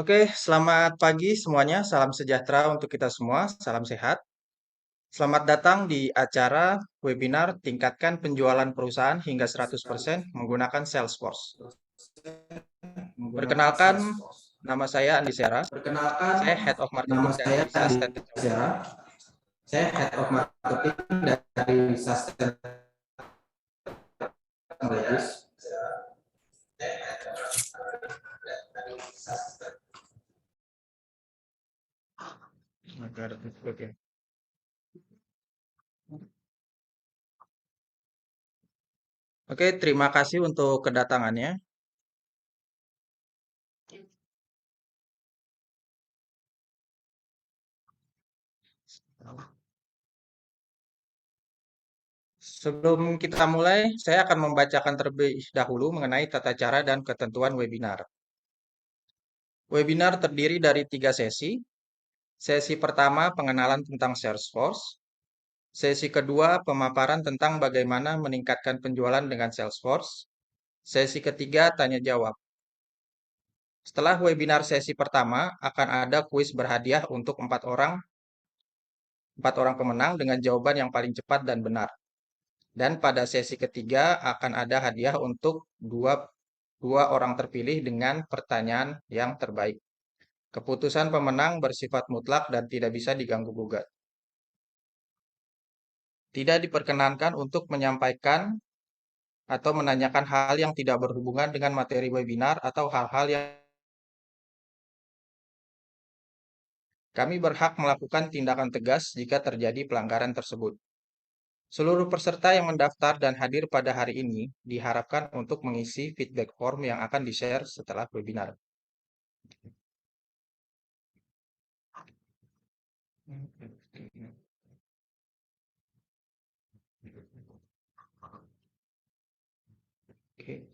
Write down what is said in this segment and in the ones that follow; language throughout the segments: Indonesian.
Oke, selamat pagi semuanya. Salam sejahtera untuk kita semua. Salam sehat. Selamat datang di acara webinar Tingkatkan Penjualan Perusahaan hingga 100% menggunakan Salesforce. Menggunakan Perkenalkan, Salesforce. nama saya Andi Sera. Perkenalkan, Saya Head of nama Marketing saya dari Andi Sustain Technologies. Sera. Saya Head of Marketing dari Sustain Technologies. Oke. Oke, terima kasih untuk kedatangannya. Sebelum kita mulai, saya akan membacakan terlebih dahulu mengenai tata cara dan ketentuan webinar. Webinar terdiri dari 3 sesi. Sesi pertama, pengenalan tentang Salesforce. Sesi kedua, pemaparan tentang bagaimana meningkatkan penjualan dengan Salesforce. Sesi ketiga, tanya jawab. Setelah webinar sesi pertama, akan ada kuis berhadiah untuk 4 orang pemenang dengan jawaban yang paling cepat dan benar. Dan pada sesi ketiga akan ada hadiah untuk dua orang terpilih dengan pertanyaan yang terbaik. Keputusan pemenang bersifat mutlak dan tidak bisa diganggu-gugat. Tidak diperkenankan untuk menyampaikan atau menanyakan hal yang tidak berhubungan dengan materi webinar atau hal-hal yang kami berhak melakukan tindakan tegas jika terjadi pelanggaran tersebut. Seluruh peserta yang mendaftar dan hadir pada hari ini diharapkan untuk mengisi feedback form yang akan di-share setelah webinar. Oke.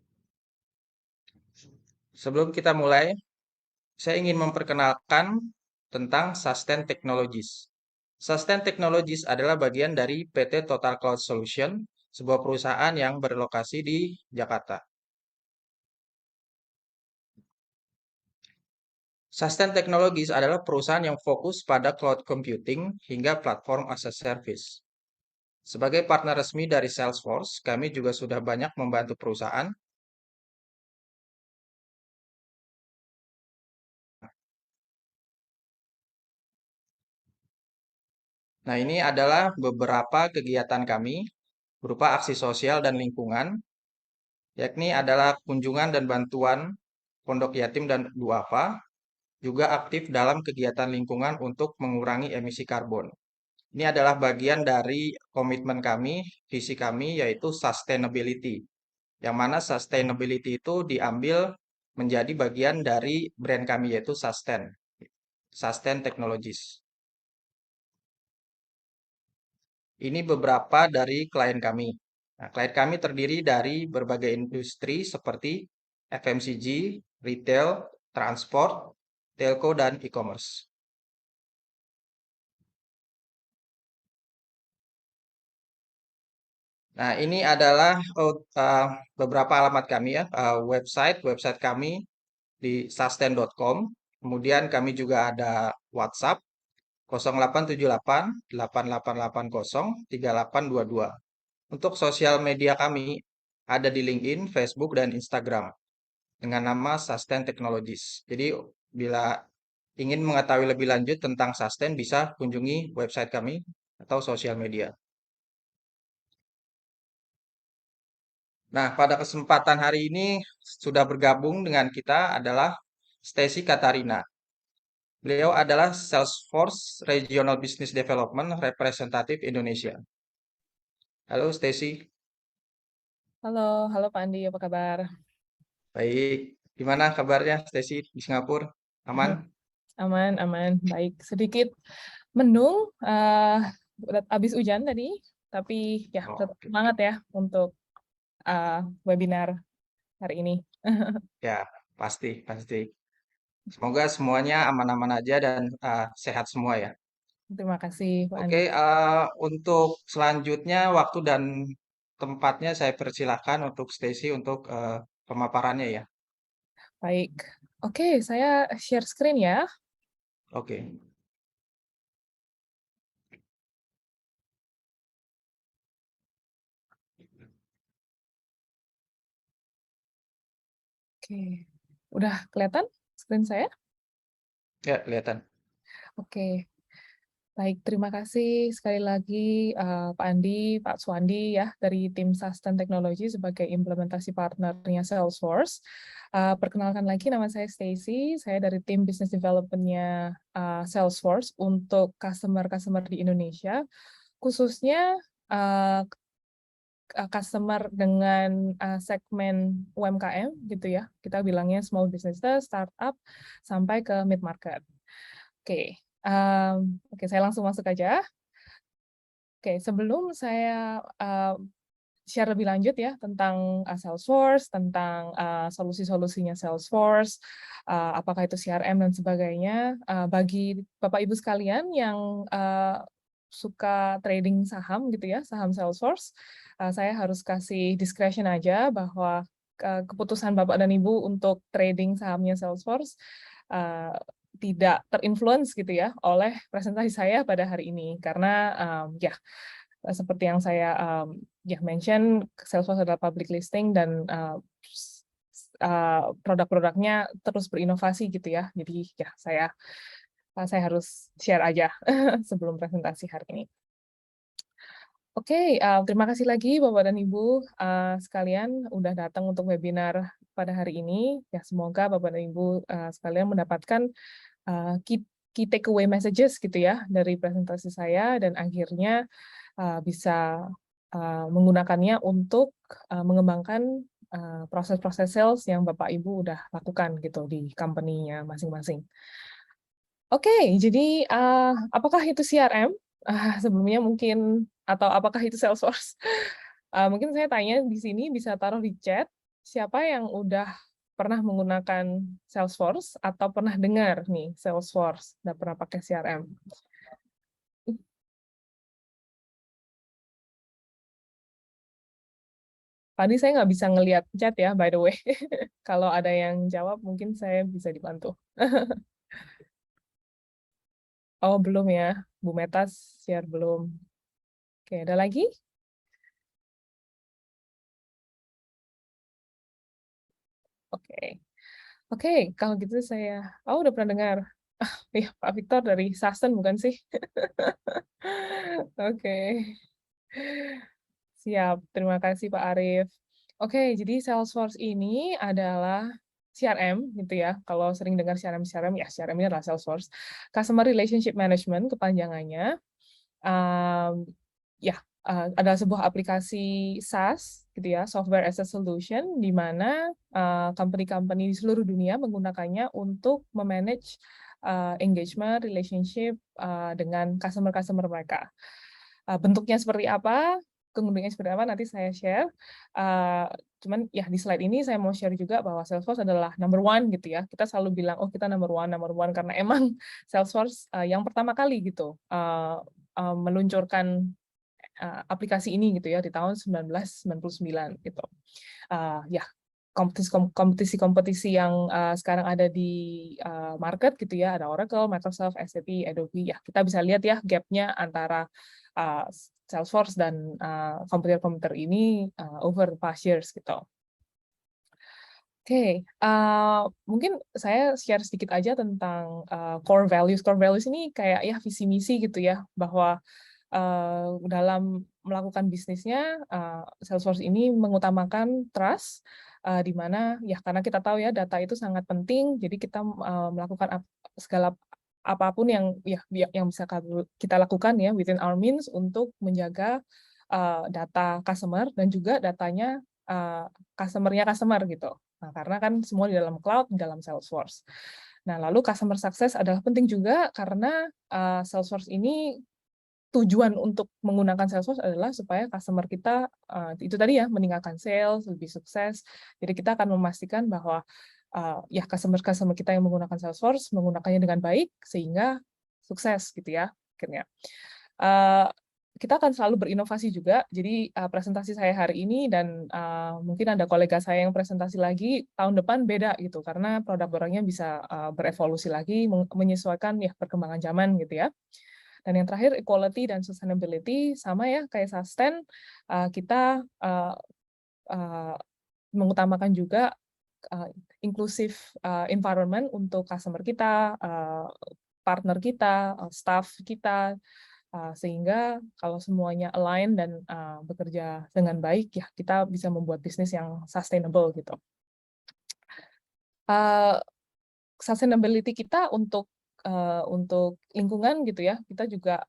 Sebelum kita mulai, saya ingin memperkenalkan tentang Sustain Technologies. Sustain Technologies adalah bagian dari PT Total Cloud Solution, sebuah perusahaan yang berlokasi di Jakarta. Sustain Technologies adalah perusahaan yang fokus pada cloud computing hingga platform as a service. Sebagai partner resmi dari Salesforce, kami juga sudah banyak membantu perusahaan. Nah, ini adalah beberapa kegiatan kami berupa aksi sosial dan lingkungan, yakni adalah kunjungan dan bantuan pondok yatim dan duafa, juga aktif dalam kegiatan lingkungan untuk mengurangi emisi karbon. Ini adalah bagian dari komitmen kami, visi kami, yaitu sustainability. Yang mana sustainability itu diambil menjadi bagian dari brand kami, yaitu Sustain Technologies. Ini beberapa dari klien kami. Nah, klien kami terdiri dari berbagai industri seperti FMCG, retail, transport, telco, dan e-commerce. Nah, ini adalah beberapa alamat kami ya, website kami di sustain.com. Kemudian kami juga ada WhatsApp 0878 8880 3822. Untuk sosial media kami ada di LinkedIn, Facebook, dan Instagram dengan nama Sustain Technologies. Jadi bila ingin mengetahui lebih lanjut tentang Sustain bisa kunjungi website kami atau sosial media. Nah, pada kesempatan hari ini sudah bergabung dengan kita adalah Stacy Katarina. Beliau adalah Salesforce Regional Business Development Representative Indonesia. Halo Stacy. Halo, halo Pak Andi, apa kabar? Baik. Gimana kabarnya Stacy di Singapura? Aman? Aman, aman, baik. Sedikit mendung, habis hujan tadi, tapi ya Oh, tetap oke. semangat ya untuk webinar hari ini. Ya, pasti, pasti. Semoga semuanya aman-aman aja dan sehat semua ya. Terima kasih Pak Oke, Andi. untuk selanjutnya waktu dan tempatnya saya persilahkan untuk Stacy untuk pemaparannya ya. Baik. Oke, saya share screen ya. Oke. Oke, udah kelihatan screen saya? Ya, kelihatan. Oke, baik. Terima kasih sekali lagi Pak Andi, Pak Suwandi ya dari tim Sustain Technology sebagai implementasi partnernya Salesforce. Perkenalkan lagi, nama saya Stacy. Saya dari tim Business Development-nya Salesforce untuk customer-customer di Indonesia, khususnya customer dengan segmen UMKM gitu ya. Kita bilangnya small businesses, startup, sampai ke mid market. Oke, oke, saya langsung masuk aja. Oke, sebelum saya share lebih lanjut ya tentang Salesforce, tentang solusi-solusinya Salesforce, apakah itu CRM dan sebagainya, bagi Bapak Ibu sekalian yang suka trading saham gitu ya, saham Salesforce, saya harus kasih discretion aja bahwa keputusan Bapak dan Ibu untuk trading sahamnya Salesforce tidak terinfluence gitu ya oleh presentasi saya pada hari ini, karena ya seperti yang saya mention, Salesforce adalah public listing dan produk-produknya terus berinovasi gitu ya. Jadi ya saya harus share aja sebelum presentasi hari ini. Oke, terima kasih lagi Bapak dan Ibu sekalian udah datang untuk webinar pada hari ini. Ya semoga Bapak dan Ibu sekalian mendapatkan key takeaway messages gitu ya dari presentasi saya, dan akhirnya bisa menggunakannya untuk mengembangkan proses-proses sales yang Bapak Ibu udah lakukan gitu di company-nya masing-masing. Oke, jadi apakah itu CRM? Sebelumnya mungkin, atau apakah itu Salesforce? Mungkin saya tanya di sini, bisa taruh di chat, siapa yang udah pernah menggunakan Salesforce atau pernah dengar nih Salesforce, udah pernah pakai CRM? Tadi saya nggak bisa ngelihat chat ya, by the way. Kalau ada yang jawab, mungkin saya bisa dibantu. Oh, belum ya. Bu Metas share belum. Oke, ada lagi? Oke. Oke, kalau gitu saya... Oh, udah pernah dengar. Iya, Pak Victor dari Sasten, bukan sih? Oke. Siap, terima kasih Pak Arief. Oke, jadi Salesforce ini adalah CRM gitu ya. Kalau sering dengar CRM ya CRM ini adalah Salesforce. Customer Relationship Management kepanjangannya. Ya, adalah sebuah aplikasi SaaS gitu ya, Software as a Solution, di mana company-company di seluruh dunia menggunakannya untuk memanage engagement, relationship dengan customer-customer mereka. Bentuknya seperti apa, kemudiannya seperti apa, nanti saya share. Cuman ya di slide ini saya mau share juga bahwa Salesforce adalah number one gitu ya. Kita selalu bilang, oh kita number one, karena emang Salesforce yang pertama kali gitu meluncurkan aplikasi ini gitu ya di tahun 1999 gitu. Ya, kompetisi-kompetisi yang sekarang ada di market gitu ya, ada Oracle, Microsoft, SAP, Adobe. Ya, kita bisa lihat ya gap-nya antara Salesforce dan komputer-komputer ini over the past years gitu. Oke, mungkin saya share sedikit aja tentang core values. Core values ini kayak ya visi misi gitu ya, bahwa dalam melakukan bisnisnya, Salesforce ini mengutamakan trust, di mana ya karena kita tahu ya data itu sangat penting, jadi kita melakukan segala apapun yang yang bisa kita lakukan ya within our means untuk menjaga data customer dan juga datanya customer-nya customer gitu. Nah, karena kan semua di dalam cloud, di dalam Salesforce. Nah, lalu customer success adalah penting juga karena Salesforce ini tujuan untuk menggunakan Salesforce adalah supaya customer kita itu tadi ya meningkatkan sales, lebih sukses. Jadi kita akan memastikan bahwa ya customer kita yang menggunakan Salesforce menggunakannya dengan baik sehingga sukses gitu ya akhirnya. kita akan selalu berinovasi juga. Jadi presentasi saya hari ini dan mungkin ada kolega saya yang presentasi lagi tahun depan beda gitu, karena produk barangnya bisa berevolusi lagi, menyesuaikan ya perkembangan zaman gitu ya. Dan yang terakhir equality dan sustainability sama ya kayak sustain, kita mengutamakan juga inclusive environment untuk customer kita, partner kita, staff kita, sehingga kalau semuanya align dan bekerja dengan baik, ya kita bisa membuat bisnis yang sustainable gitu. Sustainability kita untuk lingkungan gitu ya, kita juga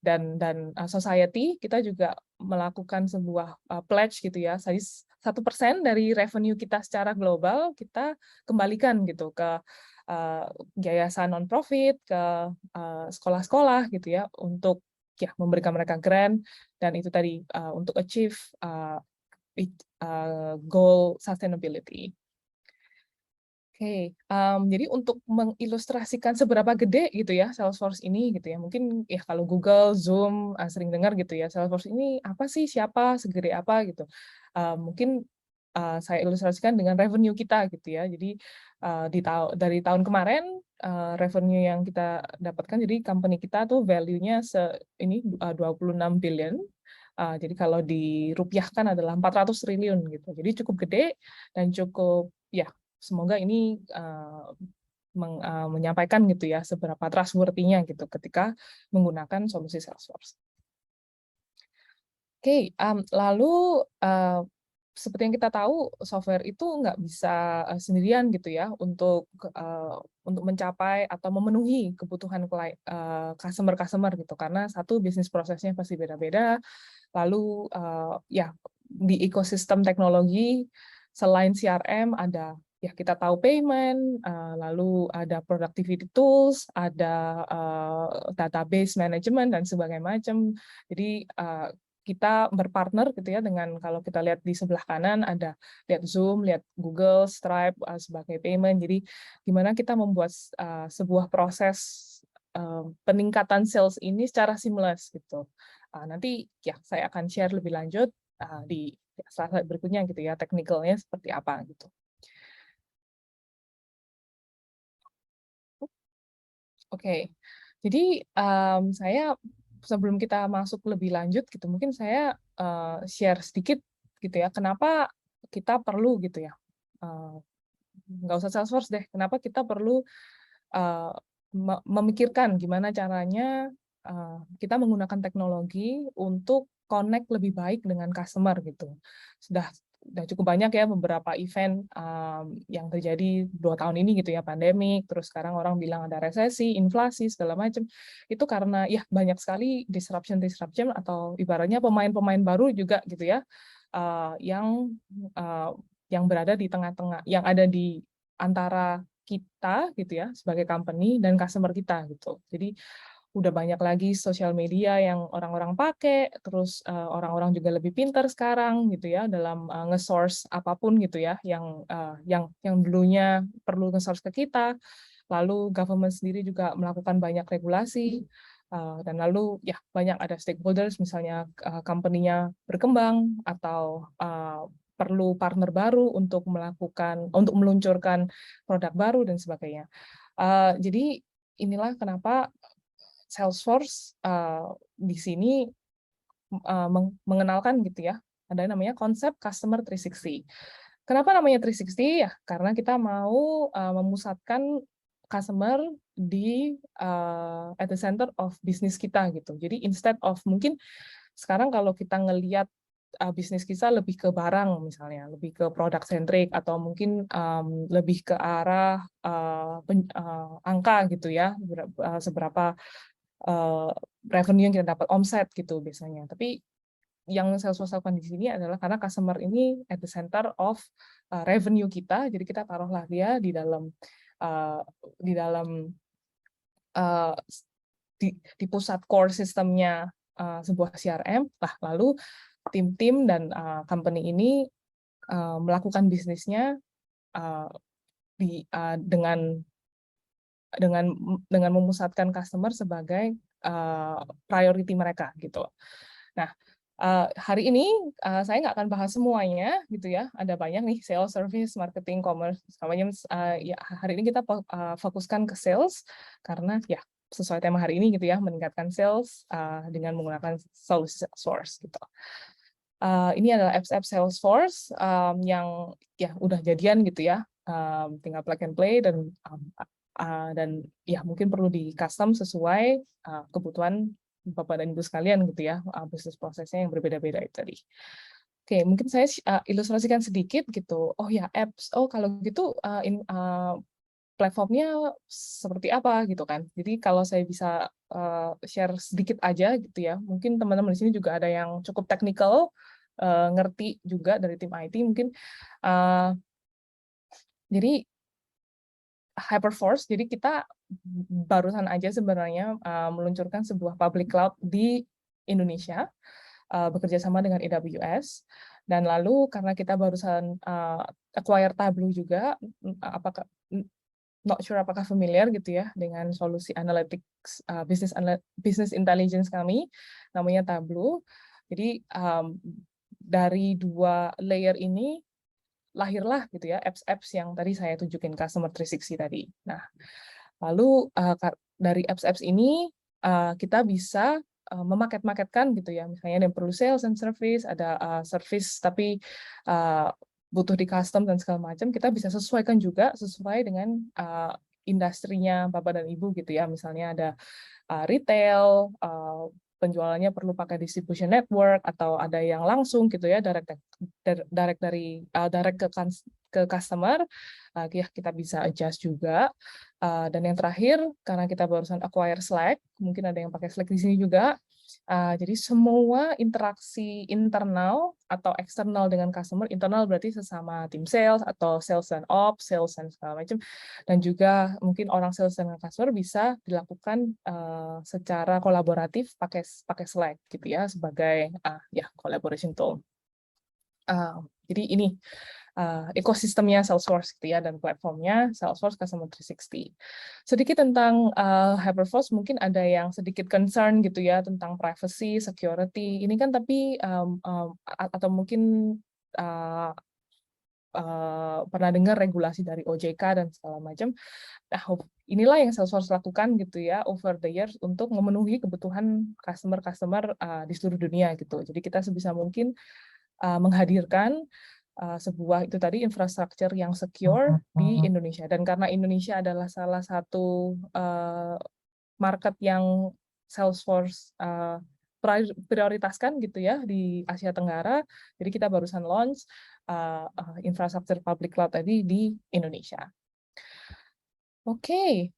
dan society kita juga melakukan sebuah pledge gitu ya. 1% dari revenue kita secara global kita kembalikan gitu ke yayasan non-profit, ke sekolah-sekolah gitu ya, untuk ya memberikan mereka grant, dan itu tadi untuk achieve goal sustainability. Oke, jadi untuk mengilustrasikan seberapa gede gitu ya Salesforce ini gitu ya, mungkin ya kalau Google, Zoom sering dengar gitu ya, Salesforce ini apa sih, siapa, segede apa gitu. Mungkin saya ilustrasikan dengan revenue kita gitu ya. Jadi dari tahun kemarin revenue yang kita dapatkan, jadi company kita tuh value-nya 26 billion. Jadi kalau dirupiahkan adalah 400 triliun gitu. Jadi cukup gede dan cukup ya, semoga ini menyampaikan gitu ya seberapa trustworthy-nya gitu ketika menggunakan solusi Salesforce. Oke, lalu seperti yang kita tahu, software itu nggak bisa sendirian gitu ya untuk mencapai atau memenuhi kebutuhan customer gitu, karena satu, bisnis prosesnya pasti beda-beda. Lalu ya di ekosistem teknologi selain CRM ada ya kita tahu payment, lalu ada productivity tools, ada database management dan sebagainya macam. Jadi kita berpartner gitu ya dengan, kalau kita lihat di sebelah kanan ada lihat Zoom, lihat Google, Stripe sebagai payment. Jadi gimana kita membuat sebuah proses peningkatan sales ini secara seamless gitu. Nanti ya saya akan share lebih lanjut di slide berikutnya gitu ya, teknikalnya seperti apa gitu. Oke, jadi saya sebelum kita masuk lebih lanjut gitu, mungkin saya share sedikit gitu ya, kenapa kita perlu gitu ya, nggak usah Salesforce deh, kenapa kita perlu memikirkan gimana caranya kita menggunakan teknologi untuk connect lebih baik dengan customer gitu. Sudah cukup banyak ya beberapa event yang terjadi 2 tahun ini gitu ya, pandemik, terus sekarang orang bilang ada resesi, inflasi, segala macam. Itu karena ya banyak sekali disruption atau ibaratnya pemain-pemain baru juga gitu ya, yang berada di tengah-tengah, yang ada di antara kita gitu ya sebagai company dan customer kita gitu. Jadi udah banyak lagi sosial media yang orang-orang pakai, terus orang-orang juga lebih pintar sekarang gitu ya dalam nge-source apapun gitu ya, yang dulunya perlu nge-source ke kita. Lalu government sendiri juga melakukan banyak regulasi, dan lalu ya banyak ada stakeholders, misalnya company-nya berkembang atau perlu partner baru untuk meluncurkan produk baru dan sebagainya. Jadi inilah kenapa Salesforce di sini mengenalkan gitu ya, ada namanya konsep Customer 360. Kenapa namanya 360? Ya, karena kita mau memusatkan customer di at the center of bisnis kita gitu. Jadi instead of, mungkin sekarang kalau kita ngelihat bisnis kita lebih ke barang misalnya, lebih ke product centric, atau mungkin lebih ke arah angka gitu ya, seberapa revenue yang kita dapat, omset gitu biasanya. Tapi yang Salesforce lakukan di sini adalah karena customer ini at the center of revenue kita, jadi kita taruhlah dia di dalam di pusat core sistemnya sebuah CRM. Lalu tim-tim dan company ini melakukan bisnisnya dengan memusatkan customer sebagai priority mereka gitu. Nah, hari ini saya nggak akan bahas semuanya gitu ya. Ada banyak nih sales, service, marketing, commerce, semuanya. Ya hari ini kita fokuskan ke sales karena ya sesuai tema hari ini gitu ya, meningkatkan sales dengan menggunakan solusi Salesforce gitu. Ini adalah apps Salesforce yang ya udah jadian gitu ya, tinggal plug and play dan ya mungkin perlu di custom sesuai kebutuhan Bapak dan Ibu sekalian gitu ya, bisnis prosesnya yang berbeda-beda itu tadi. Oke, mungkin saya ilustrasikan sedikit gitu. Oh ya, apps. Oh kalau gitu platformnya seperti apa gitu kan. Jadi kalau saya bisa share sedikit aja gitu ya. Mungkin teman-teman di sini juga ada yang cukup teknikal, ngerti juga dari tim IT mungkin. Jadi Hyperforce, jadi kita barusan aja sebenarnya meluncurkan sebuah public cloud di Indonesia, bekerja sama dengan AWS, dan lalu karena kita barusan acquire Tableau juga, apakah not sure apakah familiar gitu ya dengan solusi analytics business intelligence kami, namanya Tableau. Jadi dari 2 layer ini lahirlah gitu ya apps-apps yang tadi saya tunjukin Customer 360 tadi. Nah, lalu dari apps-apps ini kita bisa memaket-maketkan gitu ya, misalnya yang perlu sales and service, ada service tapi butuh di custom dan segala macam, kita bisa sesuaikan juga sesuai dengan industrinya Bapak dan Ibu gitu ya, misalnya ada retail, penjualannya perlu pakai distribution network atau ada yang langsung gitu ya direct ke customer, ya kita bisa adjust juga. Dan yang terakhir karena kita barusan acquire Slack, mungkin ada yang pakai Slack di sini juga. Jadi semua interaksi internal atau eksternal dengan customer, internal berarti sesama tim sales atau sales dan ops, sales dan segala macam, dan juga mungkin orang sales dengan customer bisa dilakukan secara kolaboratif pakai Slack gitu ya sebagai ya collaboration tool. Jadi ini ekosistemnya Salesforce gitu ya, dan platformnya Salesforce Customer 360. Sedikit tentang Hyperforce, mungkin ada yang sedikit concern gitu ya tentang privacy, security. Ini kan tapi atau mungkin pernah dengar regulasi dari OJK dan segala macam. Nah, inilah yang Salesforce lakukan gitu ya over the years untuk memenuhi kebutuhan customer-customer di seluruh dunia gitu. Jadi kita sebisa mungkin menghadirkan sebuah itu tadi infrastruktur yang secure di Indonesia, dan karena Indonesia adalah salah satu market yang Salesforce prioritaskan gitu ya di Asia Tenggara, jadi kita barusan launch infrastruktur public cloud tadi di Indonesia. Oke,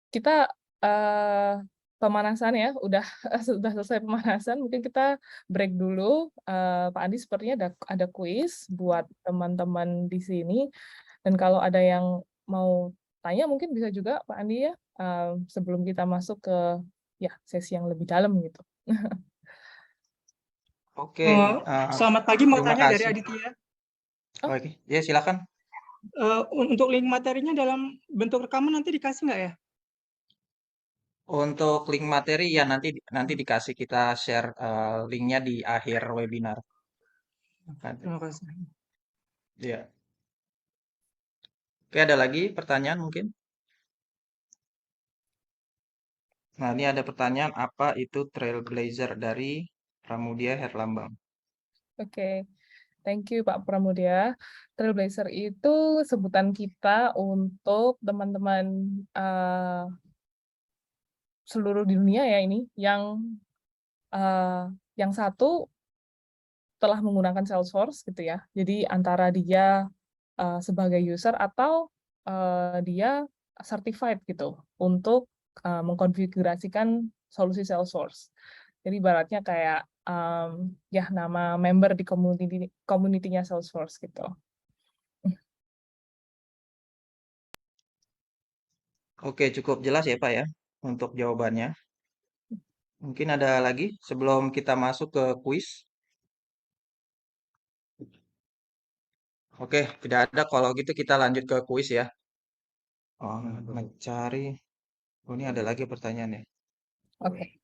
kita pemanasan ya, sudah selesai pemanasan, mungkin kita break dulu. Pak Andi sepertinya ada kuis buat teman-teman di sini, dan kalau ada yang mau tanya mungkin bisa juga Pak Andi ya, sebelum kita masuk ke ya sesi yang lebih dalam gitu. Oke, Selamat pagi, mau terima tanya dari kasih. Aditya. Oke, ya silakan. Untuk link materinya dalam bentuk rekaman nanti dikasih nggak ya? Untuk link materi ya nanti dikasih, kita share linknya di akhir webinar. Terima kasih. Ya. Oke, ada lagi pertanyaan mungkin? Nah, ini ada pertanyaan, apa itu Trailblazer dari Pramudia Herlambang? Oke, thank you Pak Pramudia. Trailblazer itu sebutan kita untuk teman-teman seluruh di dunia ya ini yang satu telah menggunakan Salesforce gitu ya. Jadi antara dia sebagai user atau dia certified gitu untuk mengkonfigurasikan solusi Salesforce. Jadi ibaratnya kayak ya nama member di community-nya Salesforce gitu. Oke, cukup jelas ya Pak ya untuk jawabannya. Mungkin ada lagi sebelum kita masuk ke kuis. Oke, tidak ada. Kalau gitu kita lanjut ke kuis ya. Oh, mencari. Oh, ini ada lagi pertanyaannya. Oke.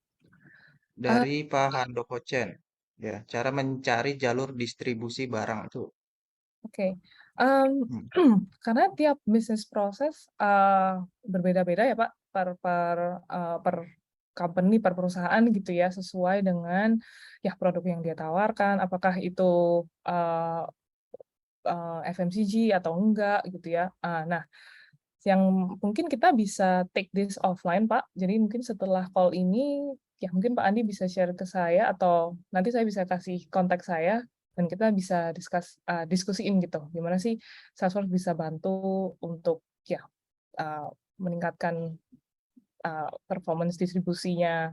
Dari Pak Handoko Chen. Ya, cara mencari jalur distribusi barang itu. Oke, mmm, Hmm. karena tiap bisnis proses, berbeda-beda ya, Pak, per company, per perusahaan gitu ya, sesuai dengan ya produk yang dia tawarkan, apakah itu, eee FMCG atau enggak gitu ya. Nah, yang mungkin kita bisa take this offline, Pak. Jadi mungkin setelah call ini, ya mungkin Pak Andi bisa share ke saya atau nanti saya bisa kasih kontak saya dan kita bisa diskusiin gitu. Gimana sih Salesforce bisa bantu untuk ya, eee, meningkatkan, performance distribusinya,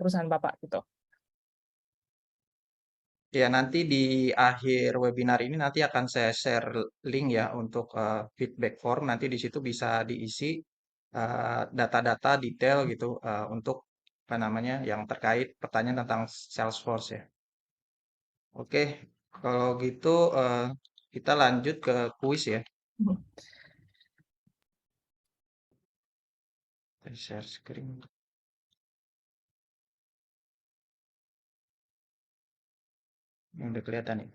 perusahaan Bapak gitu. Ya, nanti di akhir webinar ini nanti akan saya share link ya untuk feedback form. Nanti di situ bisa diisi data-data detail gitu untuk apa namanya yang terkait pertanyaan tentang Salesforce ya. Oke, kalau gitu kita lanjut ke kuis ya. Mhm. Saya share screen. Ini udah kelihatan ya.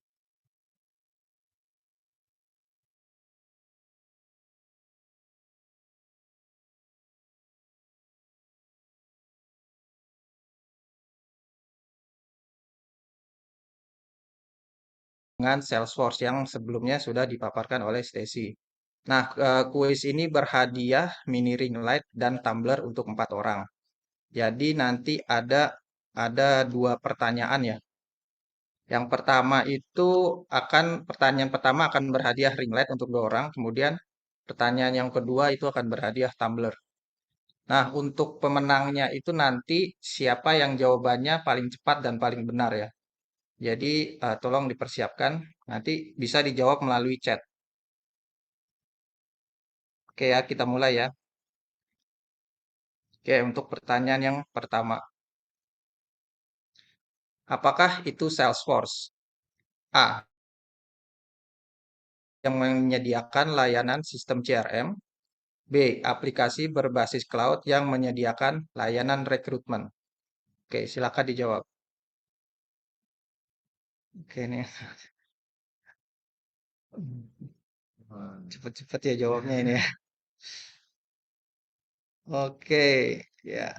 Dengan Salesforce yang sebelumnya sudah dipaparkan oleh Stacy. Nah, kuis ini berhadiah mini ring light dan tumbler untuk 4 orang. Jadi nanti ada dua pertanyaan ya. Yang pertama itu pertanyaan pertama akan berhadiah ring light untuk 2 orang. Kemudian pertanyaan yang kedua itu akan berhadiah tumbler. Nah, untuk pemenangnya itu nanti siapa yang jawabannya paling cepat dan paling benar ya. Jadi tolong dipersiapkan. Nanti bisa dijawab melalui chat. Oke ya, kita mulai ya. Oke, untuk pertanyaan yang pertama. Apakah itu Salesforce? A. Yang menyediakan layanan sistem CRM. B. Aplikasi berbasis cloud yang menyediakan layanan rekrutmen. Oke, silakan dijawab. Oke, nih. Cepet-cepet ya jawabnya ini ya. Oke, ya.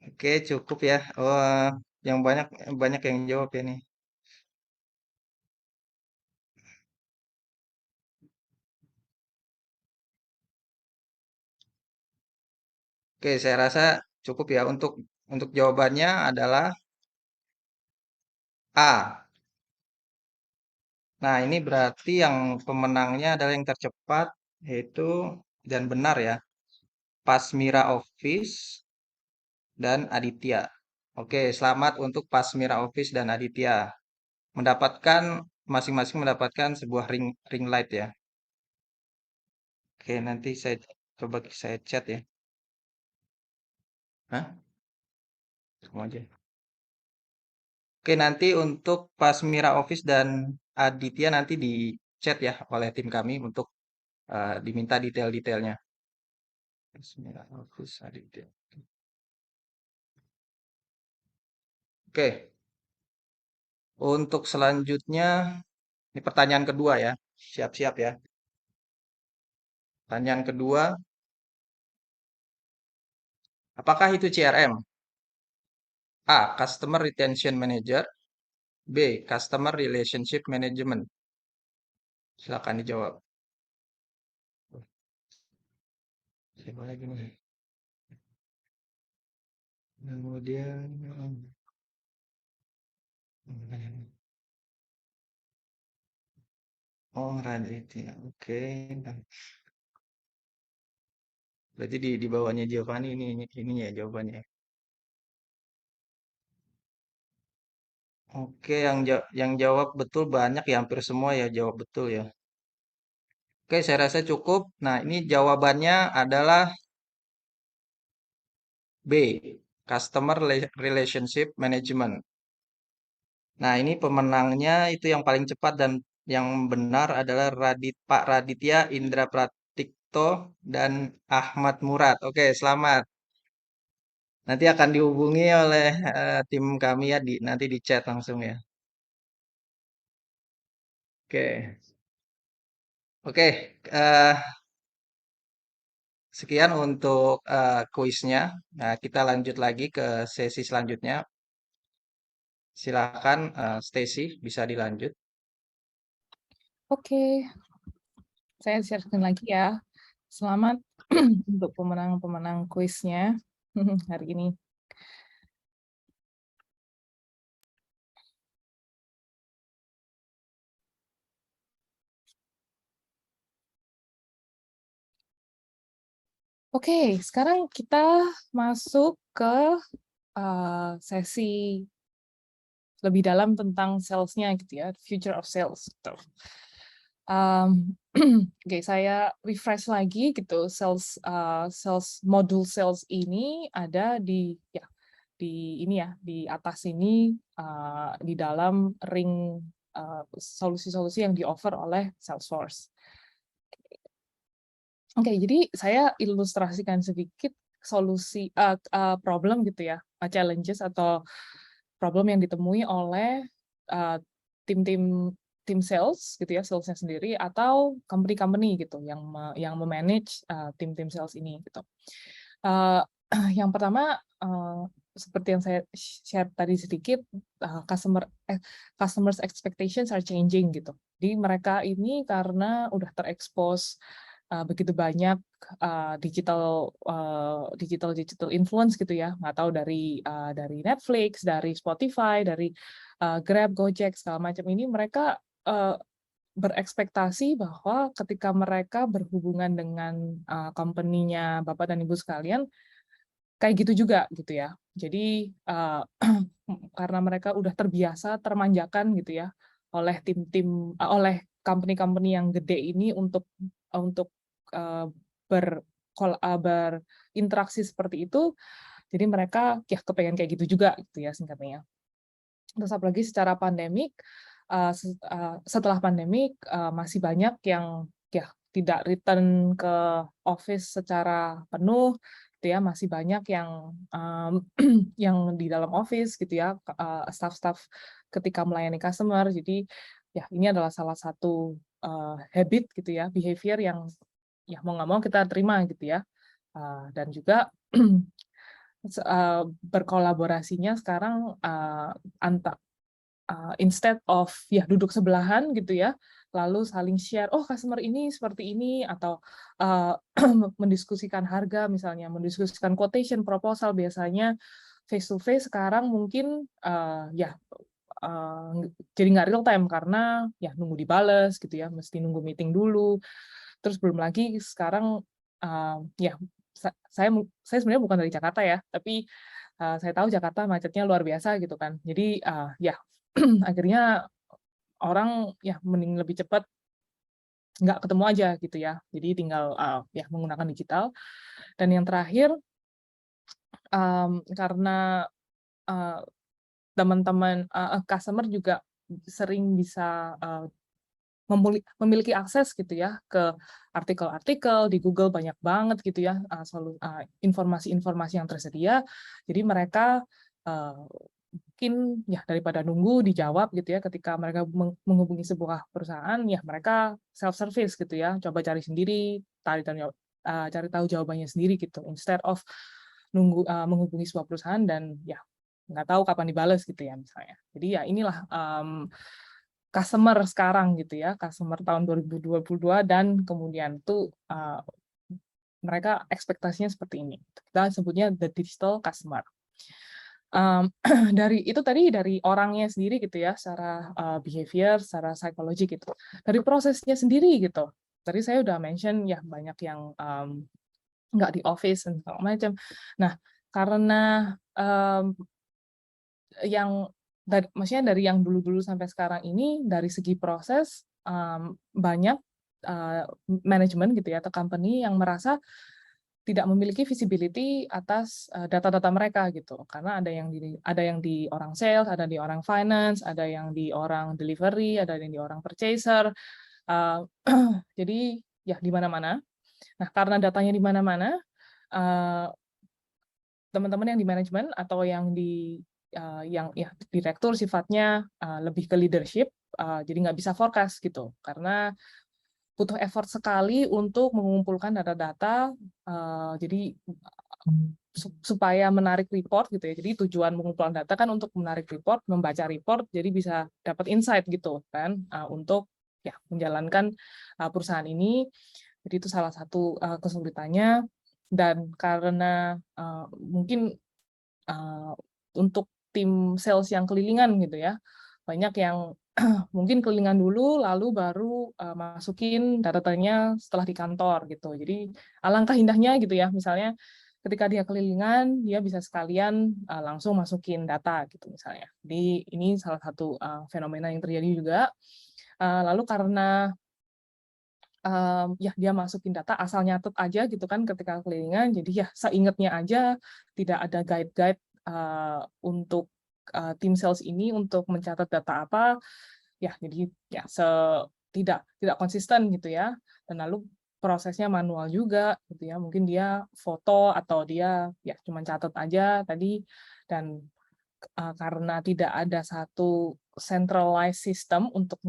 Oke, cukup ya. Oh, yang banyak banyak yang jawab ya nih. Oke, saya rasa cukup ya untuk jawabannya adalah A. Nah, ini berarti yang pemenangnya adalah yang tercepat yaitu dan benar ya. Pasmira Office dan Aditya. Oke, selamat untuk Pasmira Office dan Aditya. Mendapatkan masing-masing mendapatkan sebuah ring light ya. Oke, nanti saya coba saya chat ya. Hah? Semua aja. Oke, nanti untuk Pasmira Office dan Aditya nanti di chat ya oleh tim kami untuk diminta detail-detailnya. Pasmira Office Aditya. Oke, untuk selanjutnya ini pertanyaan kedua ya. Siap-siap ya. Pertanyaan kedua, apakah itu CRM? A. Customer Retention Manager. B. Customer Relationship Management. Silakan dijawab. Siapa lagi nih? Kemudian, oh Raditya, oke. Berarti di bawahnya Giovanni ini ya jawabannya. Oke, yang jawab betul banyak ya, hampir semua ya jawab betul ya. Oke, saya rasa cukup. Nah, ini jawabannya adalah B. Customer Relationship Management. Nah, ini pemenangnya itu yang paling cepat dan yang benar adalah Pak Raditya Indra Sabto, dan Ahmad Murad. Oke, selamat. Nanti akan dihubungi oleh tim kami ya, nanti di chat langsung ya. Oke, oke. Sekian untuk kuisnya. Nah, kita lanjut lagi ke sesi selanjutnya. Silakan Stacy, bisa dilanjut. Oke, saya sharekan lagi ya. Selamat untuk pemenang-pemenang kuisnya hari ini. Oke, sekarang kita masuk ke sesi lebih dalam tentang sales-nya gitu ya, future of sales. Gitu. Oke, saya refresh lagi gitu, modul sales ini ada di ini ya, di atas ini di dalam ring solusi-solusi yang di-offer oleh Salesforce. Oke, jadi saya ilustrasikan sedikit solusi problem gitu ya, challenges atau problem yang ditemui oleh tim sales gitu ya, salesnya sendiri atau company gitu yang memanage tim sales ini gitu. Yang pertama seperti yang saya share tadi sedikit, customers expectations are changing gitu. Jadi mereka ini karena udah terekspos begitu banyak digital influence gitu ya, nggak tahu dari Netflix, dari Spotify, dari Grab, Gojek segala macam ini, mereka berekspektasi bahwa ketika mereka berhubungan dengan company-nya Bapak dan Ibu sekalian, kayak gitu juga gitu ya. Jadi karena mereka udah terbiasa termanjakan gitu ya oleh oleh company-company yang gede ini untuk berinteraksi seperti itu, jadi mereka ya kepengen kayak gitu juga gitu ya singkatnya. Terus apalagi secara pandemik, setelah pandemik masih banyak yang ya tidak return ke office secara penuh, gitu ya, masih banyak yang yang di dalam office gitu ya, staff-staff ketika melayani customer. Jadi ya ini adalah salah satu habit gitu ya, behavior yang ya mau nggak mau kita terima gitu ya. Dan juga berkolaborasinya sekarang instead of ya duduk sebelahan gitu ya, lalu saling share, oh customer ini seperti ini, atau mendiskusikan harga misalnya, mendiskusikan quotation proposal, biasanya face to face. Sekarang mungkin jadi nggak real time karena ya nunggu dibales gitu ya, mesti nunggu meeting dulu. Terus belum lagi sekarang ya saya sebenarnya bukan dari Jakarta ya, tapi saya tahu Jakarta macetnya luar biasa gitu kan. Jadi ya akhirnya orang ya mending lebih cepat nggak ketemu aja gitu ya. Jadi tinggal ya menggunakan digital. Dan yang terakhir karena teman-teman customer juga sering bisa memiliki akses gitu ya ke artikel-artikel di Google, banyak banget gitu ya informasi-informasi yang tersedia. Jadi mereka mungkin ya daripada nunggu dijawab gitu ya ketika mereka menghubungi sebuah perusahaan, ya mereka self service gitu ya, coba cari sendiri, cari tahu jawabannya sendiri gitu, instead of nunggu menghubungi sebuah perusahaan dan ya nggak tahu kapan dibales gitu ya misalnya. Jadi ya inilah customer sekarang gitu ya, customer tahun 2022, dan kemudian tuh mereka ekspektasinya seperti ini. Kita sebutnya the digital customer. Dari itu tadi dari orangnya sendiri gitu ya, secara behavior, secara psikologi gitu. Dari prosesnya sendiri gitu. Tadi saya udah mention ya banyak yang nggak di office dan segala macam. Nah, karena maksudnya dari yang dulu-dulu sampai sekarang ini, dari segi proses banyak manajemen gitu ya atau company yang merasa tidak memiliki visibility atas data-data mereka gitu, karena ada yang di orang sales, ada di orang finance, ada yang di orang delivery, ada yang di orang purchaser, jadi ya di mana-mana. Nah, karena datanya di mana-mana, teman-teman yang di manajemen atau yang di yang ya direktur sifatnya lebih ke leadership, jadi nggak bisa forecast gitu, karena butuh effort sekali untuk mengumpulkan data-data, jadi supaya menarik report gitu ya. Jadi tujuan mengumpulkan data kan untuk menarik report, membaca report, jadi bisa dapat insight gitu kan, untuk ya menjalankan perusahaan ini. Jadi itu salah satu kesulitannya. Dan karena mungkin untuk tim sales yang kelilingan gitu ya, banyak yang mungkin kelilingan dulu, lalu baru masukin datanya setelah di kantor gitu. Jadi alangkah indahnya gitu ya, misalnya ketika dia kelilingan, dia bisa sekalian langsung masukin data gitu misalnya. Jadi ini salah satu fenomena yang terjadi juga. Lalu karena ya dia masukin data asal nyatet aja gitu kan ketika kelilingan, jadi ya seingetnya aja, tidak ada guide-guide untuk tim sales ini untuk mencatat data apa, ya jadi ya tidak konsisten gitu ya. Dan lalu prosesnya manual juga gitu ya, mungkin dia foto atau dia ya cuma catat aja tadi. Dan karena tidak ada satu centralized system untuk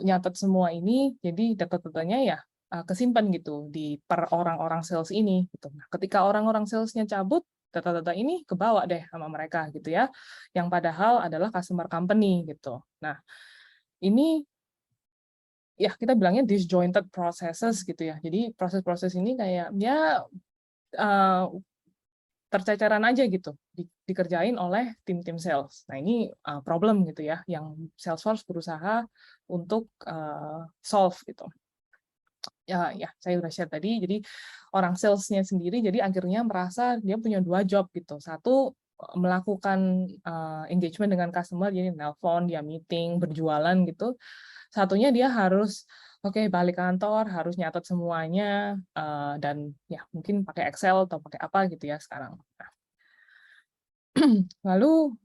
nyatet semua ini, jadi data-datanya ya kesimpan gitu di per orang-orang sales ini gitu. Nah, ketika orang-orang salesnya cabut, data-data ini kebawa deh sama mereka gitu ya, yang padahal adalah customer company gitu. Nah, ini ya kita bilangnya disjointed processes gitu ya. Jadi proses-proses ini kayak ya terceceran aja gitu, dikerjain oleh tim-tim sales. Nah ini problem gitu ya, yang Salesforce berusaha untuk solve gitu. Ya saya udah share tadi, jadi orang salesnya sendiri jadi akhirnya merasa dia punya 2 job gitu. Satu, melakukan engagement dengan customer, jadi nelpon, dia meeting, berjualan gitu. Satunya dia harus balik kantor, harus nyatet semuanya, dan ya mungkin pakai Excel atau pakai apa gitu ya sekarang. Nah, lalu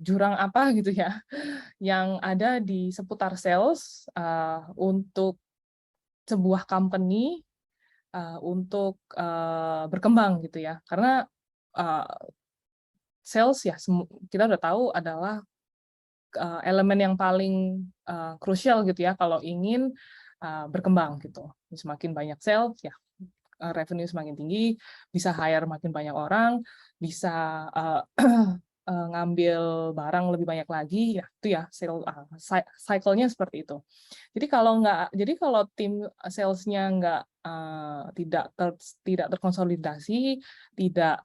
jurang apa gitu ya yang ada di seputar sales untuk sebuah company untuk berkembang gitu ya, karena sales ya kita udah tahu adalah elemen yang paling krusial gitu ya kalau ingin berkembang gitu. Semakin banyak sales ya revenue semakin tinggi, bisa hire makin banyak orang, bisa ngambil barang lebih banyak lagi, ya itu ya cycle-nya seperti itu. Jadi kalau tim sales-nya tidak terkonsolidasi, tidak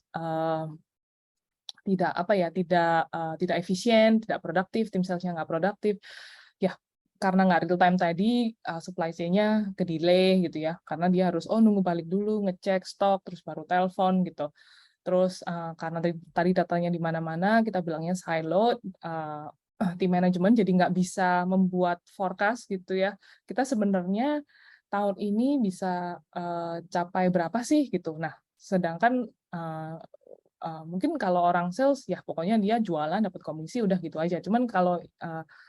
tidak efisien, tidak produktif, tim salesnya nggak produktif, ya karena nggak real time tadi, supply chain-nya ke-delay gitu ya, karena dia harus nunggu balik dulu, ngecek stok, terus baru telepon gitu. Terus karena tadi datanya di mana-mana, kita bilangnya siloed, tim manajemen jadi nggak bisa membuat forecast gitu ya. Kita sebenarnya tahun ini bisa capai berapa sih gitu. Nah, sedangkan mungkin kalau orang sales ya pokoknya dia jualan dapat komisi udah gitu aja. Cuman kalau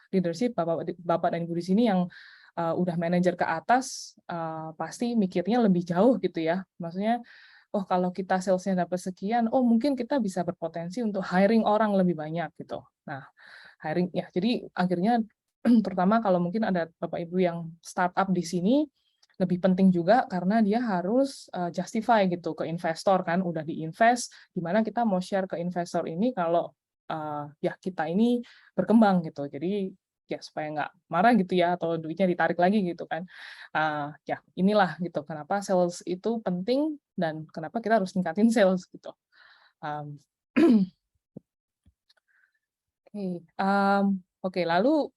leadership bapak dan ibu di sini yang udah manajer ke atas pasti mikirnya lebih jauh gitu ya. Maksudnya kalau kita salesnya dapat sekian, mungkin kita bisa berpotensi untuk hiring orang lebih banyak gitu. Nah, hiring ya jadi akhirnya terutama kalau mungkin ada bapak ibu yang startup di sini, lebih penting juga karena dia harus justify gitu ke investor kan, udah diinvest, gimana kita mau share ke investor ini kalau ya kita ini berkembang gitu. Jadi ya supaya nggak marah gitu ya, atau duitnya ditarik lagi gitu kan. Ya inilah gitu kenapa sales itu penting dan kenapa kita harus tingkatin sales gitu. Oke, lalu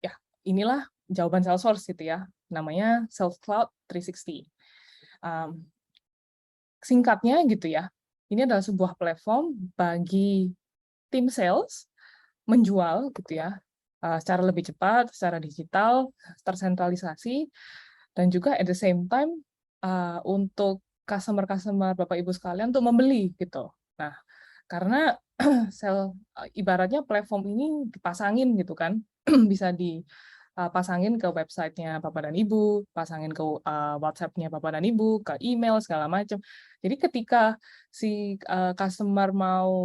ya inilah jawaban Salesforce gitu ya, namanya Sales Cloud 360. Singkatnya gitu ya, ini adalah sebuah platform bagi tim sales menjual gitu ya, secara lebih cepat, secara digital, tersentralisasi, dan juga at the same time untuk customer Bapak Ibu sekalian untuk membeli gitu. Nah, karena ibaratnya platform ini dipasangin gitu kan, bisa di pasangin ke websitenya Bapak dan Ibu, pasangin ke WhatsApp-nya Bapak dan Ibu, ke email segala macam. Jadi ketika si customer mau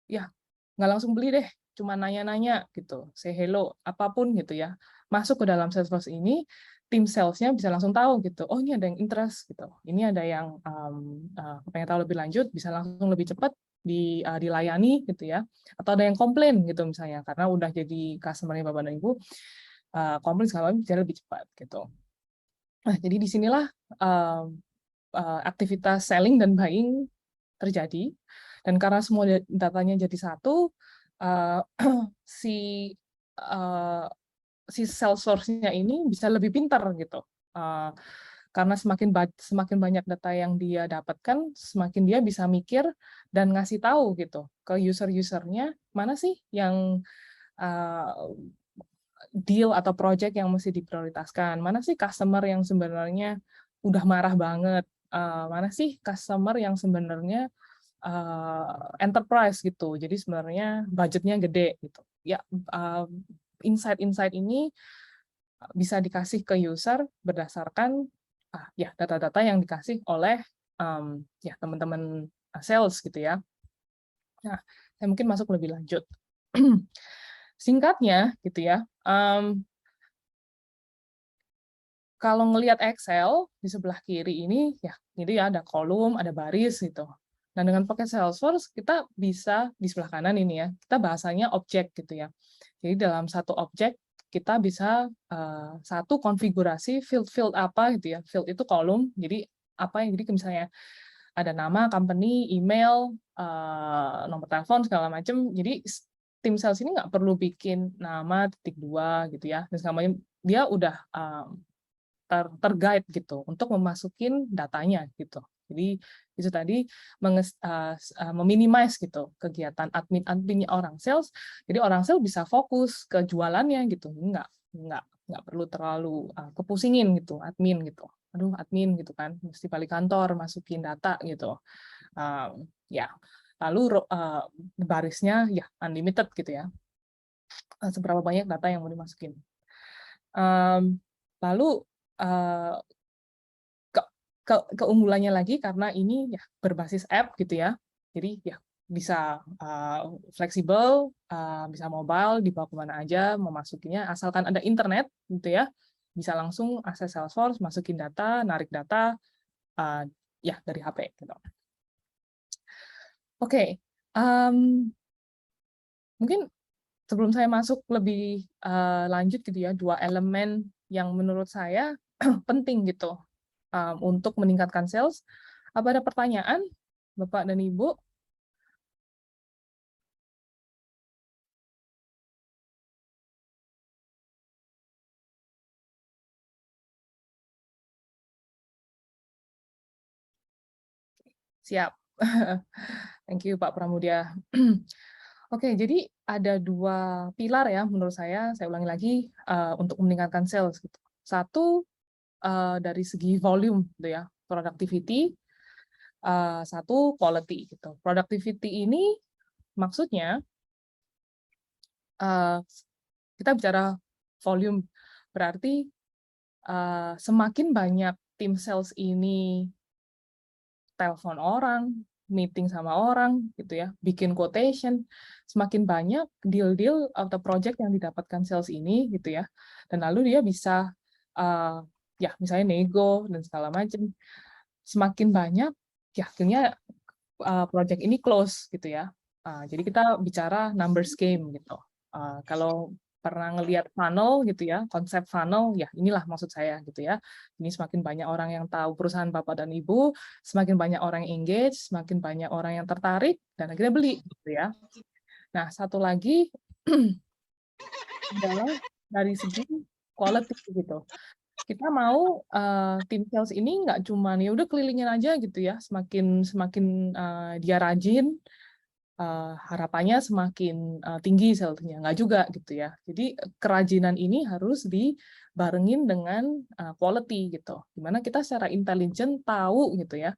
ya nggak langsung beli deh, cuma nanya-nanya gitu, say hello, apapun gitu ya, masuk ke dalam Salesforce ini, tim sales-nya bisa langsung tahu gitu, oh ini ada yang interest gitu, ini ada yang pengen tahu lebih lanjut, bisa langsung lebih cepat dilayani gitu ya, atau ada yang komplain gitu misalnya, karena udah jadi customer-nya Bapak dan Ibu, komplain segala macam bisa lebih cepat gitu. Nah, jadi disinilah aktivitas selling dan buying terjadi, dan karena semua datanya jadi satu, si sales source-nya ini bisa lebih pintar gitu. Karena semakin banyak data yang dia dapatkan, semakin dia bisa mikir dan ngasih tahu gitu ke user-usernya mana sih yang deal atau project yang mesti diprioritaskan, mana sih customer yang sebenarnya udah marah banget, mana sih customer yang sebenarnya enterprise gitu, jadi sebenarnya budgetnya gede gitu. Ya, insight-insight ini bisa dikasih ke user berdasarkan ya data-data yang dikasih oleh ya teman-teman sales gitu ya. Nah, saya mungkin masuk lebih lanjut. Singkatnya gitu ya, kalau ngelihat Excel di sebelah kiri ini ya, jadi ya ada kolom, ada baris gitu. Nah, dengan pakai Salesforce kita bisa di sebelah kanan ini ya, kita bahasanya objek gitu ya. Jadi dalam satu objek kita bisa satu konfigurasi field apa gitu ya. Field itu kolom, jadi apa yang jadi misalnya ada nama, company, email, nomor telepon segala macam. Jadi tim sales ini nggak perlu bikin nama *2 gitu ya. Dan segala macam, dia udah terguide gitu untuk memasukin datanya gitu. Jadi itu tadi meminimize gitu kegiatan adminnya orang sales. Jadi orang sales bisa fokus ke jualannya gitu. Nggak perlu terlalu kepusingin gitu admin gitu. Aduh admin gitu kan, mesti balik kantor masukin data gitu. Ya. Lalu barisnya ya unlimited gitu ya. Seberapa banyak data yang mau dimasukin. Lalu keunggulannya lagi karena ini ya berbasis app gitu ya, jadi ya bisa fleksibel, bisa mobile, dibawa kemana aja, memasukinya asalkan ada internet gitu ya, bisa langsung akses Salesforce, masukin data, narik data ya dari HP gitu. Oke, mungkin sebelum saya masuk lebih lanjut gitu ya, 2 elemen yang menurut saya penting gitu untuk meningkatkan sales. Apa ada pertanyaan, Bapak dan Ibu? Siap. Thank you, Pak Pramudia. Oke, jadi ada 2 pilar ya menurut saya ulangi lagi, untuk meningkatkan sales. Gitu. Satu, dari segi volume, gitu ya, productivity, satu quality. Gitu. Productivity ini maksudnya, kita bicara volume, berarti semakin banyak tim sales ini telepon orang, meeting sama orang, gitu ya, bikin quotation, semakin banyak deal-deal atau project yang didapatkan sales ini, gitu ya, dan lalu dia bisa, ya misalnya nego dan segala macam, semakin banyak, ya akhirnya project ini close, gitu ya. Jadi kita bicara numbers game, gitu. Kalau pernah ngelihat funnel gitu ya, konsep funnel, ya inilah maksud saya gitu ya. Ini semakin banyak orang yang tahu perusahaan Bapak dan Ibu, semakin banyak orang yang engage, semakin banyak orang yang tertarik, dan akhirnya beli gitu ya. Nah, satu lagi adalah dari segi quality gitu. Kita mau tim sales ini nggak cuma ya udah kelilingin aja gitu ya, semakin dia rajin, harapannya semakin tinggi salesnya, nggak juga gitu ya. Jadi kerajinan ini harus dibarengin dengan quality gitu. Dimana kita secara intelijen tahu gitu ya,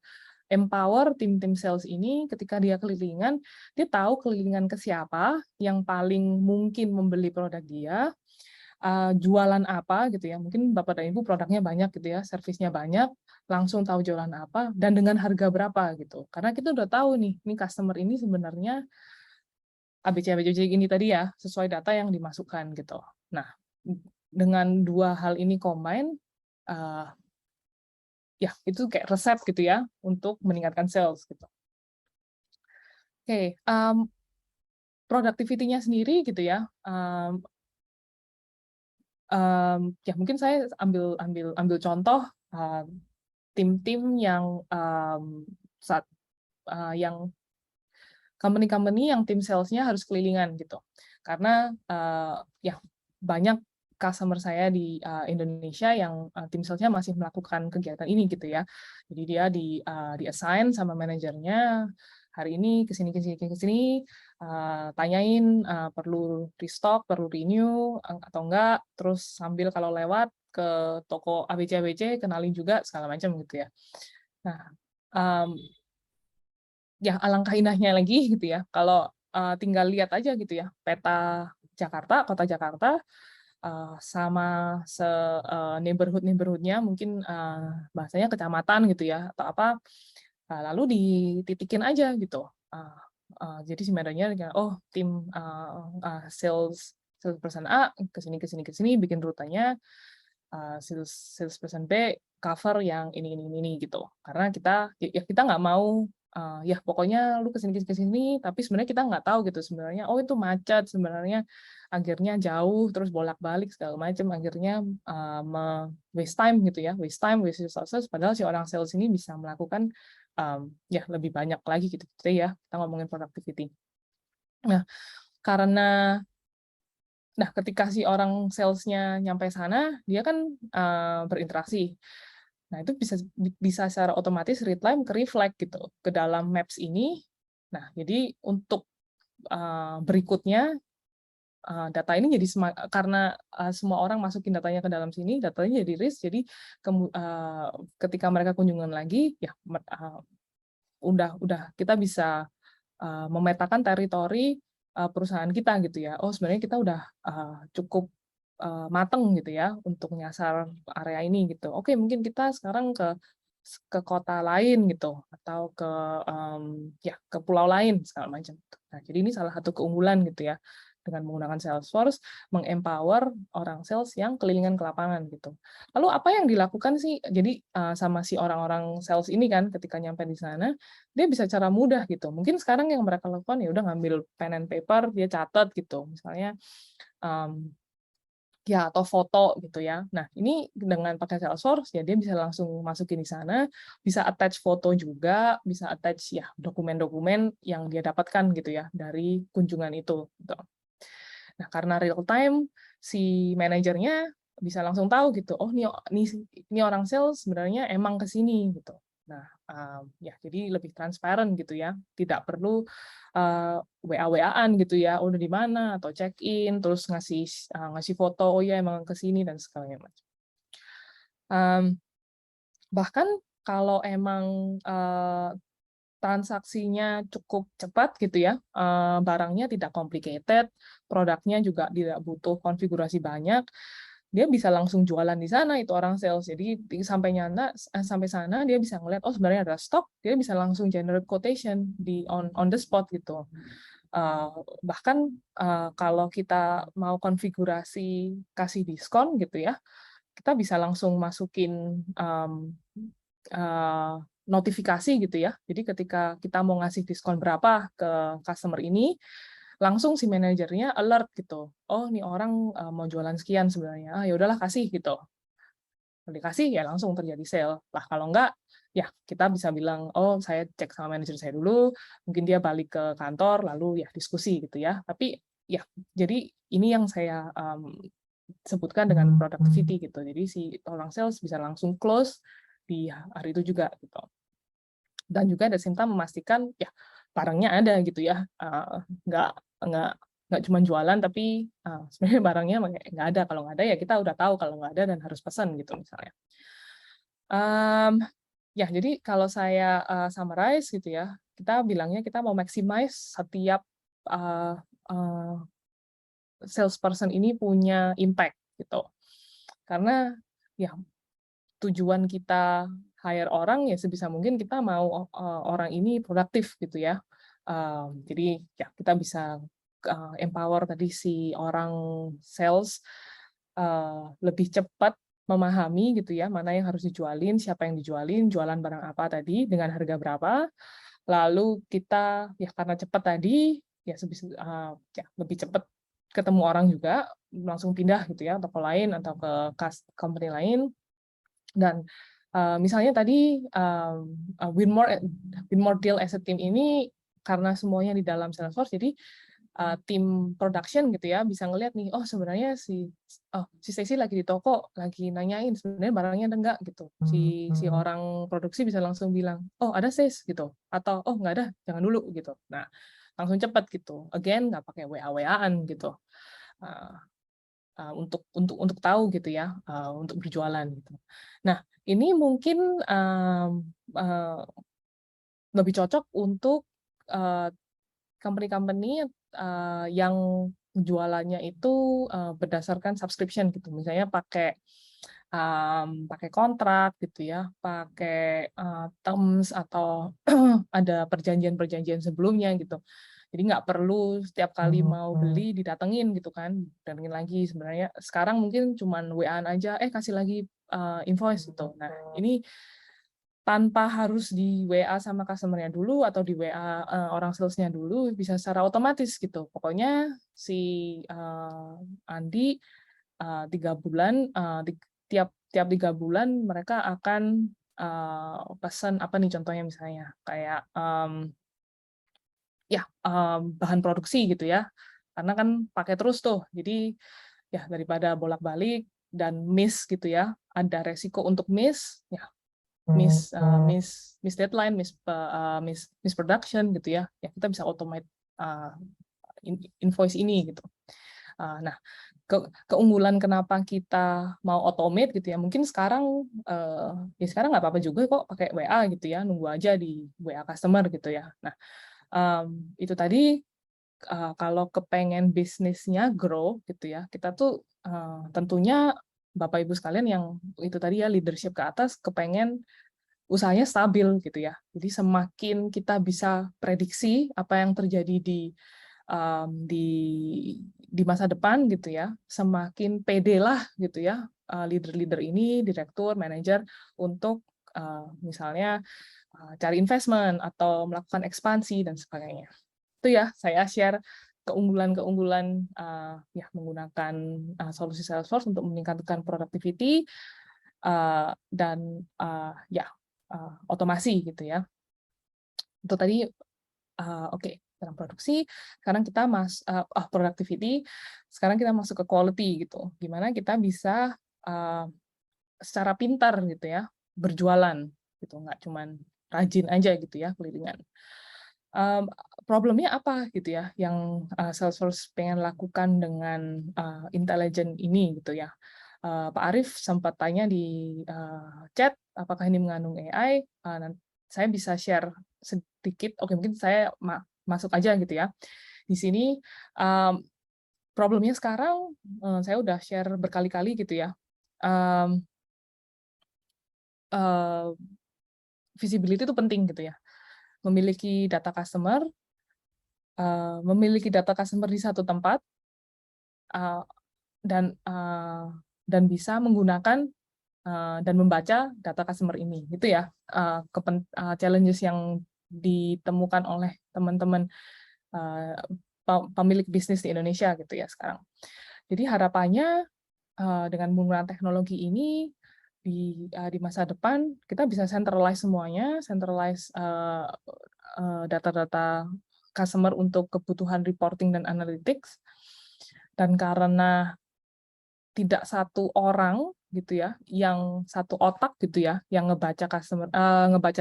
empower tim-tim sales ini ketika dia kelilingan, dia tahu kelilingan ke siapa yang paling mungkin membeli produk dia, jualan apa gitu ya, mungkin Bapak dan Ibu produknya banyak gitu ya, servisnya banyak, langsung tahu jualan apa, dan dengan harga berapa gitu. Karena kita udah tahu nih customer ini sebenarnya ABC ini tadi ya, sesuai data yang dimasukkan gitu. Nah, dengan dua hal ini combine, ya itu kayak resep gitu ya, untuk meningkatkan sales gitu. Oke, productivity-nya sendiri gitu ya, ya mungkin saya ambil contoh tim-tim yang yang company-company yang tim sales-nya harus kelilingan gitu. Karena ya banyak customer saya di Indonesia yang tim sales-nya masih melakukan kegiatan ini gitu ya. Jadi dia di-assign sama manajernya, hari ini kesini, tanyain perlu restock, perlu renew atau enggak, terus sambil kalau lewat ke toko ABC, kenalin juga segala macam gitu ya. Nah, ya alangkah indahnya lagi gitu ya, kalau tinggal lihat aja gitu ya, peta Jakarta, kota Jakarta, sama neighborhood-nya mungkin bahasanya kecamatan gitu ya, atau apa, lalu dititikin aja gitu. Jadi si manajernya, oh tim sales person A kesini, bikin rutenya, sales person B cover yang ini gitu. Karena kita nggak mau ya pokoknya lu kesini, tapi sebenarnya kita nggak tahu gitu sebenarnya, oh itu macet sebenarnya, akhirnya jauh, terus bolak-balik segala macam, akhirnya waste time gitu ya, waste resources, padahal si orang sales ini bisa melakukan ya lebih banyak lagi gitu ya, kita ngomongin productivity. Nah, ketika si orang sales-nya nyampe sana, dia kan berinteraksi. Nah, itu bisa secara otomatis read time ke reflect gitu ke dalam maps ini. Nah, jadi untuk berikutnya data ini jadi karena semua orang masukin datanya ke dalam sini, datanya jadi rich. Jadi ketika mereka kunjungan lagi, ya udah kita bisa memetakan teritori perusahaan kita gitu ya. Oh sebenarnya kita udah cukup mateng gitu ya untuk nyasar area ini gitu. Oke mungkin kita sekarang ke kota lain gitu atau ke pulau lain segala macam. Nah jadi ini salah satu keunggulan gitu ya dengan menggunakan Salesforce, mengempower orang sales yang kelilingan ke lapangan gitu. Lalu apa yang dilakukan sih? Jadi sama si orang-orang sales ini kan ketika nyampe di sana, dia bisa cara mudah gitu. Mungkin sekarang yang mereka lakukan ya udah ngambil pen and paper, dia catat gitu. Misalnya ya atau foto gitu ya. Nah, ini dengan pakai Salesforce ya dia bisa langsung masukin di sana, bisa attach foto juga, bisa attach ya dokumen-dokumen yang dia dapatkan gitu ya dari kunjungan itu gitu. Nah, karena real time si manajernya bisa langsung tahu gitu. Oh, ini orang sales sebenarnya emang ke sini gitu. Nah, ya jadi lebih transparan gitu ya. Tidak perlu WA-WA-an gitu ya. Udah di mana atau check in terus ngasih foto oh ya emang ke sini dan segala macam. Bahkan kalau emang transaksinya cukup cepat gitu ya, barangnya tidak complicated, produknya juga tidak butuh konfigurasi banyak, dia bisa langsung jualan di sana itu orang sales. Jadi sampai sana dia bisa ngeliat oh sebenarnya ada stok, dia bisa langsung generate quotation on the spot gitu. Bahkan kalau kita mau konfigurasi kasih diskon gitu ya, kita bisa langsung masukin notifikasi gitu ya. Jadi ketika kita mau ngasih diskon berapa ke customer ini, langsung si manajernya alert gitu. Oh, ini orang mau jualan sekian sebenarnya. Ya udahlah kasih gitu. Kalau dikasih ya langsung terjadi sale. Lah kalau enggak ya kita bisa bilang oh saya cek sama manajer saya dulu, mungkin dia balik ke kantor lalu ya diskusi gitu ya. Tapi ya jadi ini yang saya sebutkan dengan productivity gitu. Jadi si orang sales bisa langsung close di hari itu juga gitu. Dan juga ada same time memastikan ya barangnya ada gitu ya. Nggak cuma jualan tapi sebenarnya barangnya nggak ada. Kalau nggak ada ya kita udah tahu kalau nggak ada dan harus pesan gitu misalnya. Ya, jadi kalau saya summarize gitu ya, kita bilangnya kita mau maximize setiap uh, uh, salesperson ini punya impact gitu. Karena ya tujuan kita hire orang ya sebisa mungkin kita mau orang ini produktif gitu ya. Jadi ya kita bisa empower tadi si orang sales lebih cepat memahami gitu ya mana yang harus dijualin, siapa yang dijualin, jualan barang apa tadi dengan harga berapa. Lalu kita ya karena cepat tadi ya ya, lebih cepat ketemu orang juga langsung pindah gitu ya toko lain atau ke company lain. Dan misalnya tadi win more deal as a team ini karena semuanya di dalam Salesforce, jadi tim production gitu ya bisa ngelihat nih, oh sebenarnya si Stacy lagi di toko lagi nanyain sebenarnya barangnya ada enggak gitu. Si orang produksi bisa langsung bilang, oh ada sales gitu, atau oh nggak ada jangan dulu gitu. Nah langsung cepat gitu. Again nggak pakai WA-WA-an gitu. Untuk tahu gitu ya, untuk berjualan gitu. Nah, ini mungkin lebih cocok untuk company-company yang jualannya itu berdasarkan subscription gitu. Misalnya pakai kontrak gitu ya, pakai terms atau ada perjanjian-perjanjian sebelumnya gitu. Jadi nggak perlu setiap kali mau beli didatengin gitu kan, datengin lagi. Sebenarnya sekarang mungkin cuman WA-an aja, kasih lagi invoice gitu. Nah ini tanpa harus di WA sama customer-nya dulu atau di WA orang sales-nya dulu, bisa secara otomatis gitu. Pokoknya si Andi 3 bulan, tiap 3 bulan mereka akan pesan apa nih contohnya misalnya kayak bahan produksi gitu ya, karena kan pakai terus tuh, jadi ya daripada bolak-balik dan miss gitu ya, ada resiko untuk miss, ya miss deadline, miss production gitu ya, kita bisa automate invoice ini gitu. Nah, keunggulan kenapa kita mau automate gitu ya, mungkin sekarang ya sekarang nggak apa-apa juga kok pakai WA gitu ya, nunggu aja di WA customer gitu ya. Nah, itu tadi kalau kepengen bisnisnya grow gitu ya, kita tuh tentunya Bapak Ibu sekalian yang itu tadi ya leadership ke atas kepengen usahanya stabil gitu ya. Jadi semakin kita bisa prediksi apa yang terjadi di masa depan gitu ya, semakin pede lah gitu ya leader-leader ini, direktur, manajer untuk misalnya cari investment atau melakukan ekspansi dan sebagainya. Itu ya saya share keunggulan-keunggulan ya menggunakan solusi Salesforce untuk meningkatkan productivity dan ya otomasi gitu ya. Itu tadi oke, dalam produksi. Sekarang kita productivity. Sekarang kita masuk ke quality gitu. Gimana kita bisa secara pintar gitu ya berjualan gitu, nggak cuman rajin aja gitu ya kelilingan. Problemnya apa gitu ya yang Salesforce pengen lakukan dengan intelligent ini gitu ya. Pak Arief sempat tanya di chat apakah ini mengandung AI. Saya bisa share sedikit. Oke, mungkin saya masuk aja gitu ya. Di sini problemnya sekarang saya udah share berkali-kali gitu ya. Visibility itu penting gitu ya. Memiliki data customer di satu tempat dan bisa menggunakan dan membaca data customer ini gitu ya. Challenges yang ditemukan oleh teman-teman pemilik bisnis di Indonesia gitu ya sekarang. Jadi harapannya dengan penggunaan teknologi ini di masa depan kita bisa centralize semuanya, centralize data-data customer untuk kebutuhan reporting dan analytics. Dan karena tidak satu orang gitu ya, yang satu otak gitu ya, yang ngebaca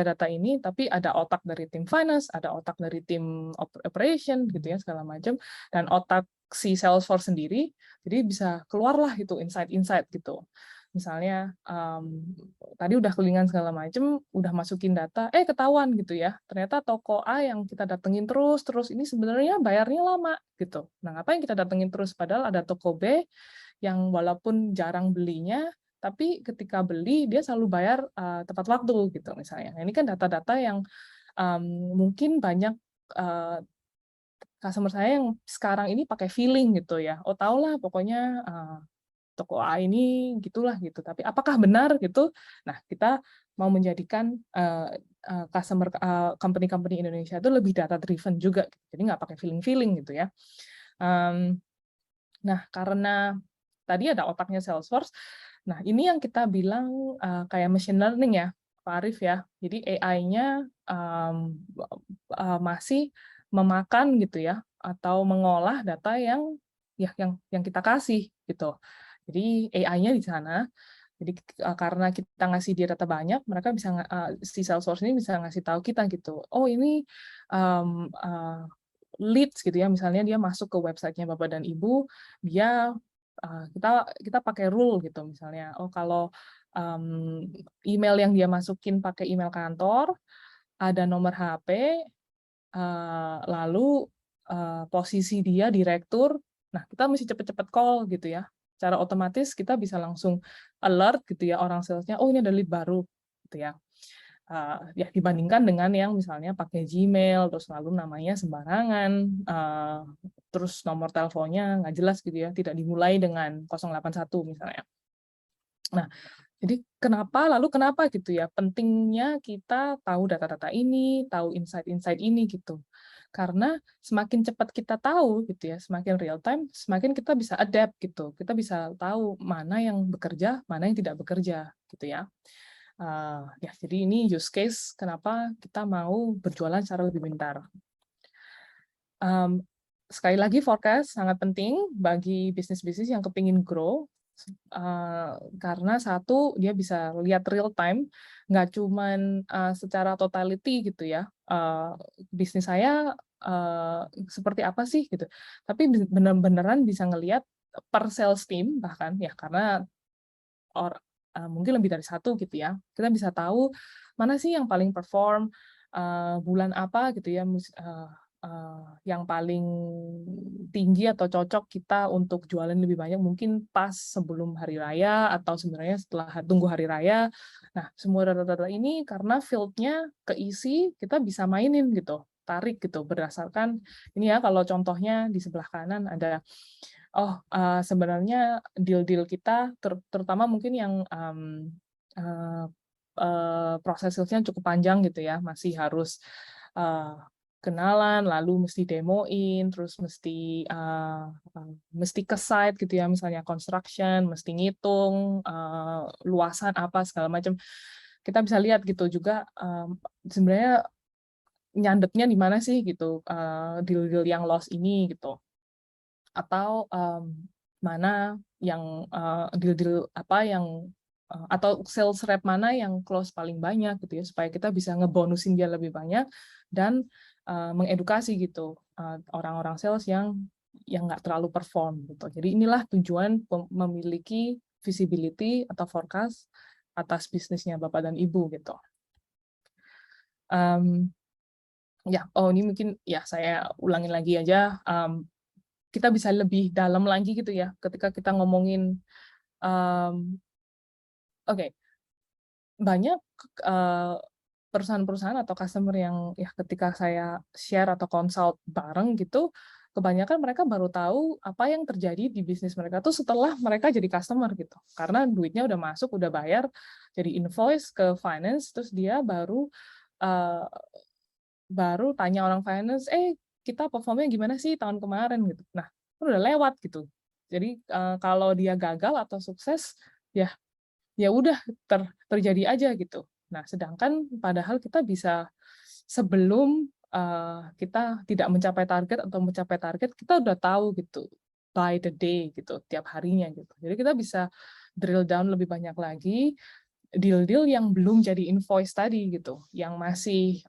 data ini, tapi ada otak dari tim finance, ada otak dari tim operation gitu ya segala macam, dan otak si Salesforce sendiri, jadi bisa keluarlah itu insight-insight gitu. misalnya tadi udah kelilingan segala macam, udah masukin data, ketahuan gitu ya, ternyata toko A yang kita datengin terus ini sebenarnya bayarnya lama gitu. Nah, ngapain kita datengin terus, padahal ada toko B yang walaupun jarang belinya, tapi ketika beli dia selalu bayar tepat waktu gitu misalnya. Nah, ini kan data-data yang mungkin banyak customer saya yang sekarang ini pakai feeling gitu ya. Oh, tahulah pokoknya toko A ini gitulah gitu. Tapi apakah benar gitu? Nah, kita mau menjadikan customer company-company Indonesia itu lebih data driven juga. Jadi nggak pakai feeling-feeling gitu ya. Nah, karena tadi ada otaknya Salesforce. Nah, ini yang kita bilang kayak machine learning ya, Pak Arief ya. Jadi AI-nya masih memakan gitu ya, atau mengolah data yang kita kasih gitu. Jadi AI-nya di sana. Jadi karena kita ngasih dia data banyak, mereka bisa si Salesforce ini bisa ngasih tahu kita gitu. Oh, ini leads gitu ya, misalnya dia masuk ke websitenya Bapak dan Ibu, dia kita pakai rule gitu misalnya. Oh, kalau email yang dia masukin pakai email kantor, ada nomor HP, lalu posisi dia direktur, nah kita mesti cepet-cepet call gitu ya. Secara otomatis kita bisa langsung alert gitu ya orang salesnya, oh ini ada lead baru gitu ya. Ya dibandingkan dengan yang misalnya pakai Gmail, terus lalu namanya sembarangan, terus nomor teleponnya nggak jelas gitu ya, tidak dimulai dengan 081 misalnya. Nah, jadi lalu kenapa gitu ya, pentingnya kita tahu data-data ini, tahu insight-insight ini gitu. Karena semakin cepat kita tahu gitu ya, semakin real time, semakin kita bisa adapt gitu. Kita bisa tahu mana yang bekerja, mana yang tidak bekerja gitu ya. Ya, jadi ini use case kenapa kita mau berjualan secara lebih pintar. Sekali lagi forecast sangat penting bagi bisnis-bisnis yang kepingin grow, karena satu dia bisa lihat real time, nggak cuman secara totality gitu ya, bisnis saya seperti apa sih gitu, tapi beneran bisa ngelihat per sales team bahkan ya, karena mungkin lebih dari satu gitu ya, kita bisa tahu mana sih yang paling perform, bulan apa gitu ya, yang paling tinggi atau cocok kita untuk jualan lebih banyak, mungkin pas sebelum hari raya atau sebenarnya setelah tunggu hari raya. Nah, semua data-data ini karena field-nya keisi, kita bisa mainin gitu, tarik gitu berdasarkan ini ya, kalau contohnya di sebelah kanan ada sebenarnya deal-deal kita terutama mungkin yang proses sales-nya cukup panjang gitu ya, masih harus kenalan, lalu mesti demoin, terus mesti ke site gitu ya, misalnya construction, mesti ngitung luasan apa segala macam. Kita bisa lihat gitu juga sebenarnya nyandetnya di mana sih gitu deal-deal yang loss ini gitu, atau mana yang deal-deal apa yang atau sales rep mana yang close paling banyak gitu ya, supaya kita bisa ngebonusin dia lebih banyak dan mengedukasi gitu orang-orang sales yang nggak terlalu perform gitu. Jadi inilah tujuan memiliki visibility atau forecast atas bisnisnya Bapak dan Ibu gitu. Ini mungkin ya saya ulangin lagi aja. Kita bisa lebih dalam lagi gitu ya ketika kita ngomongin banyak perusahaan-perusahaan atau customer yang ya ketika saya share atau consult bareng gitu, kebanyakan mereka baru tahu apa yang terjadi di bisnis mereka tuh setelah mereka jadi customer gitu, karena duitnya udah masuk, udah bayar, jadi invoice ke finance, terus dia baru tanya orang finance, kita performnya gimana sih tahun kemarin gitu. Nah, udah lewat gitu. Jadi kalau dia gagal atau sukses, ya udah terjadi aja gitu. Nah, sedangkan padahal kita bisa sebelum kita tidak mencapai target atau mencapai target, kita udah tahu gitu by the day gitu, tiap harinya gitu. Jadi kita bisa drill down lebih banyak lagi deal-deal yang belum jadi invoice tadi gitu, yang masih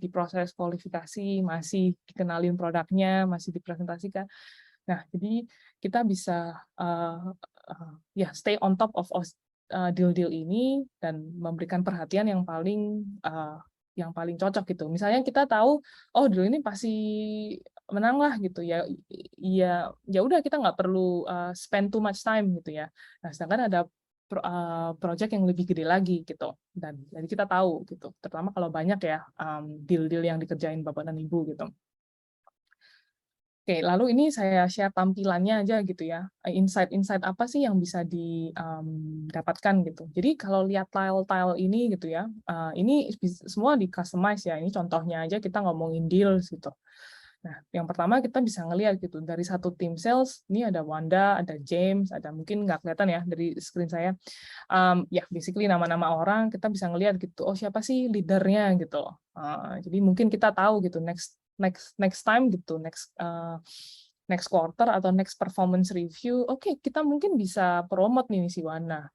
diproses kualifikasi, masih dikenalin produknya, masih dipresentasikan. Nah, jadi kita bisa ya stay on top of deal-deal ini dan memberikan perhatian yang paling cocok gitu. Misalnya kita tahu, oh deal ini pasti menang lah gitu ya. Ya udah kita nggak perlu spend too much time gitu ya. Nah, sedangkan ada project yang lebih gede lagi gitu. Dan jadi kita tahu gitu. Terutama kalau banyak ya deal-deal yang dikerjain Bapak dan Ibu gitu. Oke, lalu ini saya share tampilannya aja gitu ya. Insight-insight apa sih yang bisa didapatkan gitu. Jadi kalau lihat tile-tile ini gitu ya, ini semua di-customize ya. Ini contohnya aja kita ngomongin deals gitu. Nah, yang pertama kita bisa ngelihat gitu, dari satu tim sales, ini ada Wanda, ada James, ada mungkin nggak kelihatan ya dari screen saya. Ya, basically nama-nama orang, kita bisa ngelihat gitu, oh siapa sih leadernya gitu. Jadi mungkin kita tahu gitu, next time gitu, next quarter atau next performance review, oke, kita mungkin bisa promote nih si Wana.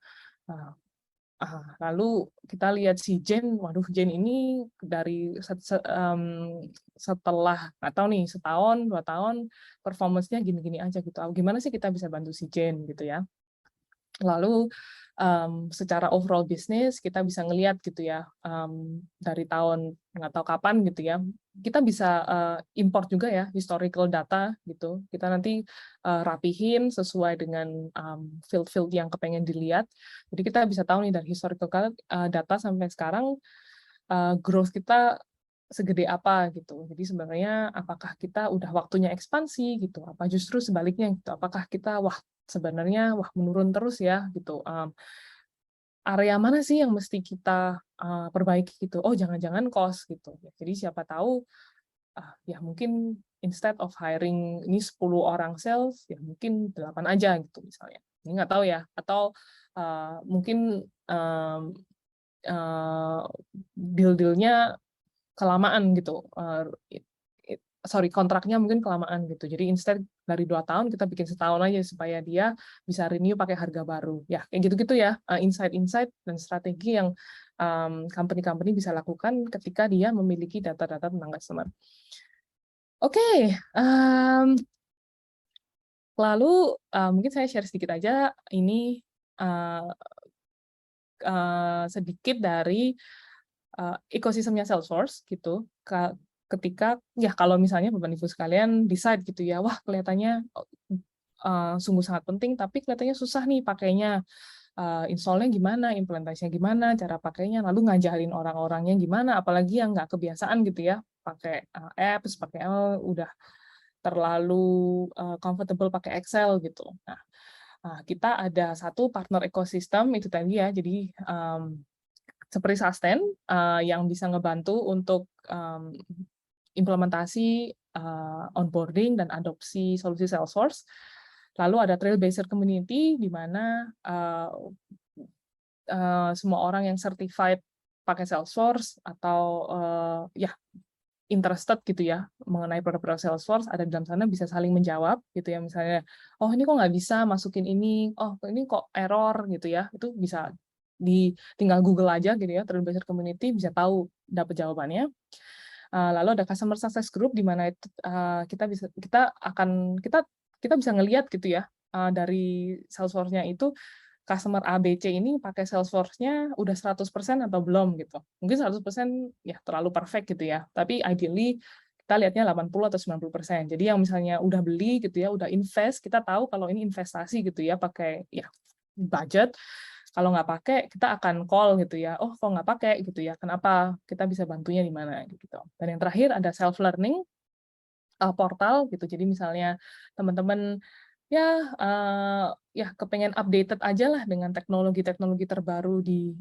Lalu kita lihat si Jen, waduh Jen ini dari setelah atau nih setahun 2 tahun performance-nya gini-gini aja gitu. Gimana sih kita bisa bantu si Jen gitu ya? Lalu secara overall bisnis kita bisa ngelihat gitu ya, dari tahun nggak tahu kapan gitu ya, kita bisa import juga ya historical data gitu. Kita nanti rapihin sesuai dengan field-field yang kepengen dilihat. Jadi kita bisa tahu nih dari historical data sampai sekarang growth kita segede apa gitu. Jadi sebenarnya apakah kita udah waktunya ekspansi gitu, apa justru sebaliknya gitu. Apakah kita sebenarnya menurun terus ya gitu. Area mana sih yang mesti kita perbaiki gitu. Oh, jangan-jangan cost gitu. Jadi siapa tahu ya mungkin instead of hiring ini 10 orang sales, ya mungkin 8 aja gitu misalnya. Ini nggak tahu ya. Atau mungkin deal-dealnya kelamaan gitu. Kontraknya mungkin kelamaan gitu. Jadi instead dari 2 tahun kita bikin setahun aja supaya dia bisa renew pakai harga baru. Ya, kayak gitu-gitu ya, insight-insight dan strategi yang company-company bisa lakukan ketika dia memiliki data-data tentang customer. Oke, lalu mungkin saya share sedikit aja ini sedikit dari ekosistemnya Salesforce gitu. Ketika ya kalau misalnya Bapak Ibu sekalian decide gitu ya, wah kelihatannya sungguh sangat penting tapi kelihatannya susah nih pakainya, install-nya gimana, implementasinya gimana, cara pakainya, lalu ngajarin orang-orangnya gimana, apalagi yang nggak kebiasaan gitu ya pakai apps, pakai udah terlalu comfortable pakai Excel gitu. Nah, kita ada satu partner ekosistem itu tadi ya, jadi seperti Sasten yang bisa ngebantu untuk implementasi onboarding dan adopsi solusi Salesforce. Lalu ada Trailblazer Community di mana semua orang yang certified pakai Salesforce atau ya interested gitu ya mengenai produk-produk Salesforce ada di dalam sana bisa saling menjawab gitu ya, misalnya oh ini kok nggak bisa masukin ini, oh ini kok error gitu ya, itu bisa tinggal Google aja gitu ya, Trailblazer Community bisa tahu dapat jawabannya. Lalu ada customer success group di mana kita bisa ngelihat gitu ya dari Salesforce-nya itu customer ABC ini pakai Salesforce-nya udah 100% atau belum gitu. Mungkin 100% ya terlalu perfect gitu ya. Tapi ideally kita lihatnya 80 atau 90%. Jadi yang misalnya udah beli gitu ya, udah invest, kita tahu kalau ini investasi gitu ya, pakai ya budget. Kalau nggak pakai, kita akan call gitu ya. Oh, kok nggak pakai gitu ya? Kenapa? Kita bisa bantunya di mana gitu. Dan yang terakhir ada self learning portal gitu. Jadi misalnya teman-teman ya kepengen updated aja lah dengan teknologi-teknologi terbaru di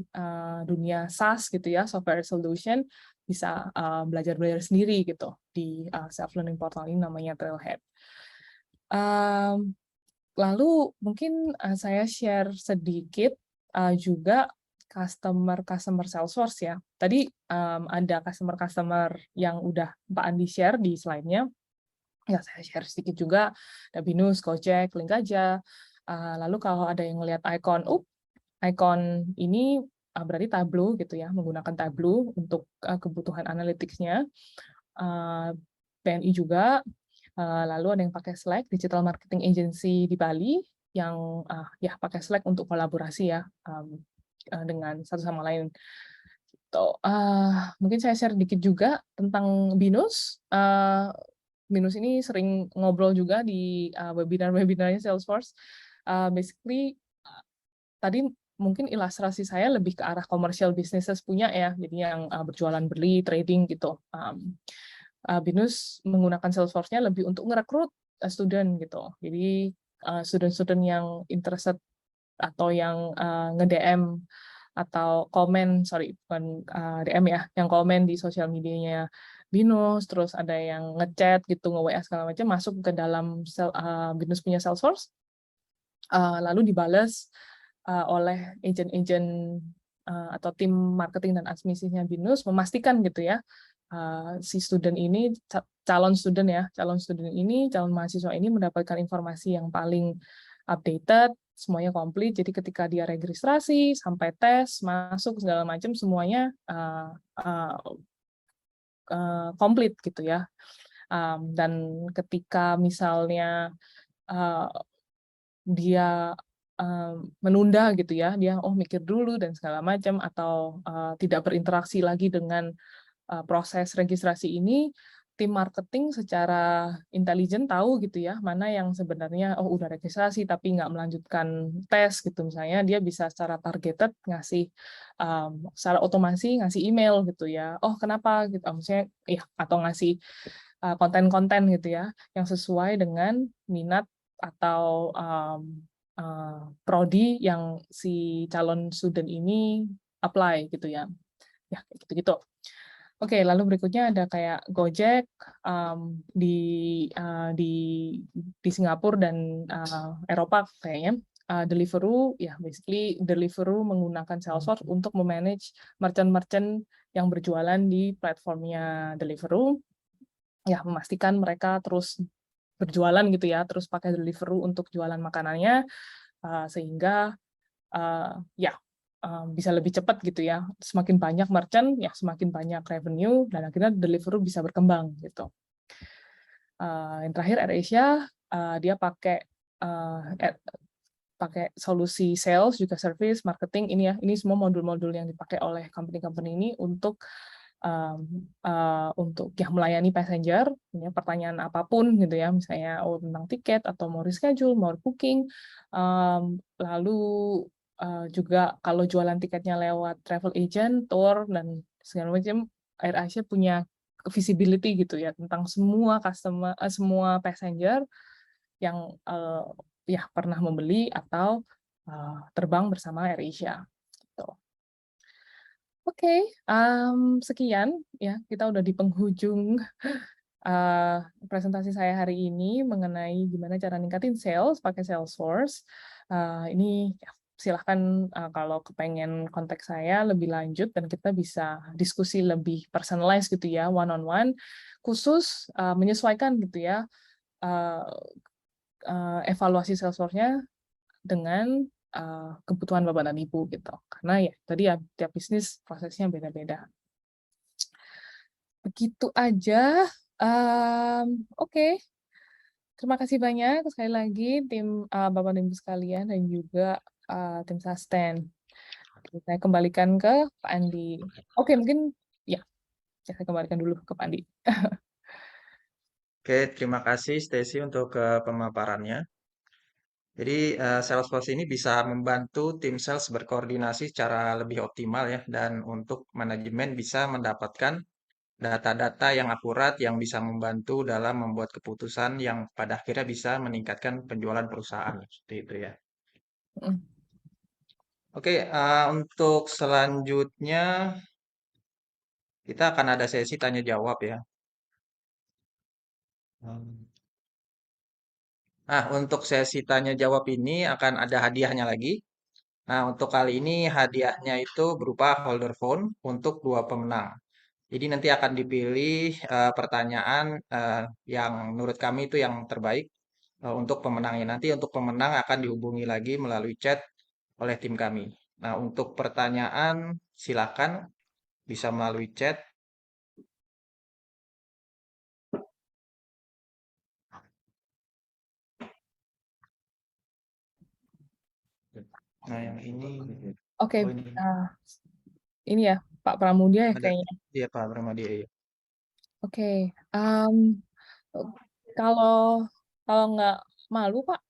dunia SaaS gitu ya, software solution, bisa belajar-belajar sendiri gitu di self learning portal ini namanya Trailhead. Lalu mungkin saya share sedikit juga customer Salesforce ya. Tadi ada customer yang udah Pak Andi share di slide-nya. Ya, saya share sedikit juga, ada Binus, Gojek, link aja. Lalu kalau ada yang ngelihat icon ini berarti Tableau gitu ya, menggunakan Tableau untuk kebutuhan analytics-nya. BNI juga. Lalu ada yang pakai Slack, digital marketing agency di Bali, yang ya pakai Slack untuk kolaborasi ya dengan satu sama lain. Mungkin saya share dikit juga tentang Binus. Binus ini sering ngobrol juga di webinar-webinarnya Salesforce. Basically, tadi mungkin ilustrasi saya lebih ke arah commercial businesses punya ya, jadi yang berjualan beli, trading gitu. Binus menggunakan Salesforce-nya lebih untuk ngerekrut student gitu. Jadi student-student yang interested atau yang nge-DM atau komen, bukan DM ya, yang komen di sosial medianya Binus, terus ada yang ngechat gitu, nge-WA segala macam, masuk ke dalam Binus punya Salesforce, lalu dibales oleh agent-agent atau tim marketing dan administrasinya Binus, memastikan gitu ya, si student ini, calon student ini, calon mahasiswa ini mendapatkan informasi yang paling updated, semuanya komplit. Jadi ketika dia registrasi, sampai tes, masuk segala macam, semuanya komplit gitu ya. Dan ketika misalnya dia menunda gitu ya, dia mikir dulu dan segala macam, atau tidak berinteraksi lagi dengan proses registrasi ini, tim marketing secara intelijen tahu gitu ya, mana yang sebenarnya udah registrasi tapi nggak melanjutkan tes gitu, misalnya dia bisa secara targeted ngasih secara otomasi ngasih email gitu ya, kenapa gitu, misalnya ya, atau ngasih konten-konten gitu ya yang sesuai dengan minat atau prodi yang si calon student ini apply gitu ya, kayak gitu-gitu. Oke, lalu berikutnya ada kayak Gojek di Singapura dan Eropa kayaknya. Deliveroo, ya basically Deliveroo menggunakan Salesforce untuk memanage merchant-merchant yang berjualan di platformnya Deliveroo, ya memastikan mereka terus berjualan gitu ya, terus pakai Deliveroo untuk jualan makanannya, sehingga ya bisa lebih cepat gitu ya. Semakin banyak merchant, ya semakin banyak revenue, dan akhirnya Deliveroo bisa berkembang gitu. Yang terakhir AirAsia, dia pakai solusi sales, juga service, marketing, ini semua modul-modul yang dipakai oleh company-company ini untuk yang melayani passenger, ya, pertanyaan apapun gitu ya, misalnya tentang tiket atau mau reschedule, mau booking, lalu juga kalau jualan tiketnya lewat travel agent, tour dan segala macam, AirAsia punya visibility gitu ya tentang semua customer, semua passenger yang ya pernah membeli atau terbang bersama AirAsia. Gitu. Oke, sekian ya, kita udah di penghujung presentasi saya hari ini mengenai gimana cara ningkatin sales pakai Salesforce. Ini ya, silahkan kalau kepengen kontak saya lebih lanjut dan kita bisa diskusi lebih personalized gitu ya, one on one, khusus menyesuaikan gitu ya evaluasi Salesforce-nya dengan kebutuhan Bapak dan Ibu gitu. Karena ya tadi ya tiap bisnis prosesnya beda-beda. Begitu aja. Oke. Terima kasih banyak sekali lagi tim Bapak dan Ibu sekalian dan juga tim Susten. Saya kembalikan ke Pak Andi. Oke, mungkin ya saya kembalikan dulu ke Pak Andi. Oke, terima kasih Stacy untuk pemaparannya. Jadi Salesforce ini bisa membantu tim sales berkoordinasi secara lebih optimal ya, dan untuk manajemen bisa mendapatkan data-data yang akurat yang bisa membantu dalam membuat keputusan yang pada akhirnya bisa meningkatkan penjualan perusahaan seperti itu ya. Oke, untuk selanjutnya kita akan ada sesi tanya jawab ya. Nah, untuk sesi tanya jawab ini akan ada hadiahnya lagi. Nah, untuk kali ini hadiahnya itu berupa holder phone untuk 2 pemenang. Jadi nanti akan dipilih pertanyaan yang menurut kami itu yang terbaik untuk pemenangnya. Nanti untuk pemenang akan dihubungi lagi melalui chat oleh tim kami. Nah, untuk pertanyaan silakan bisa melalui chat. Nah, yang ini. Oke, Oh, ini. ini ya Pak Pramudia ya Ada. kayaknya. Iya, Pak Pramudia. Iya. Oke, kalau kalau nggak malu Pak,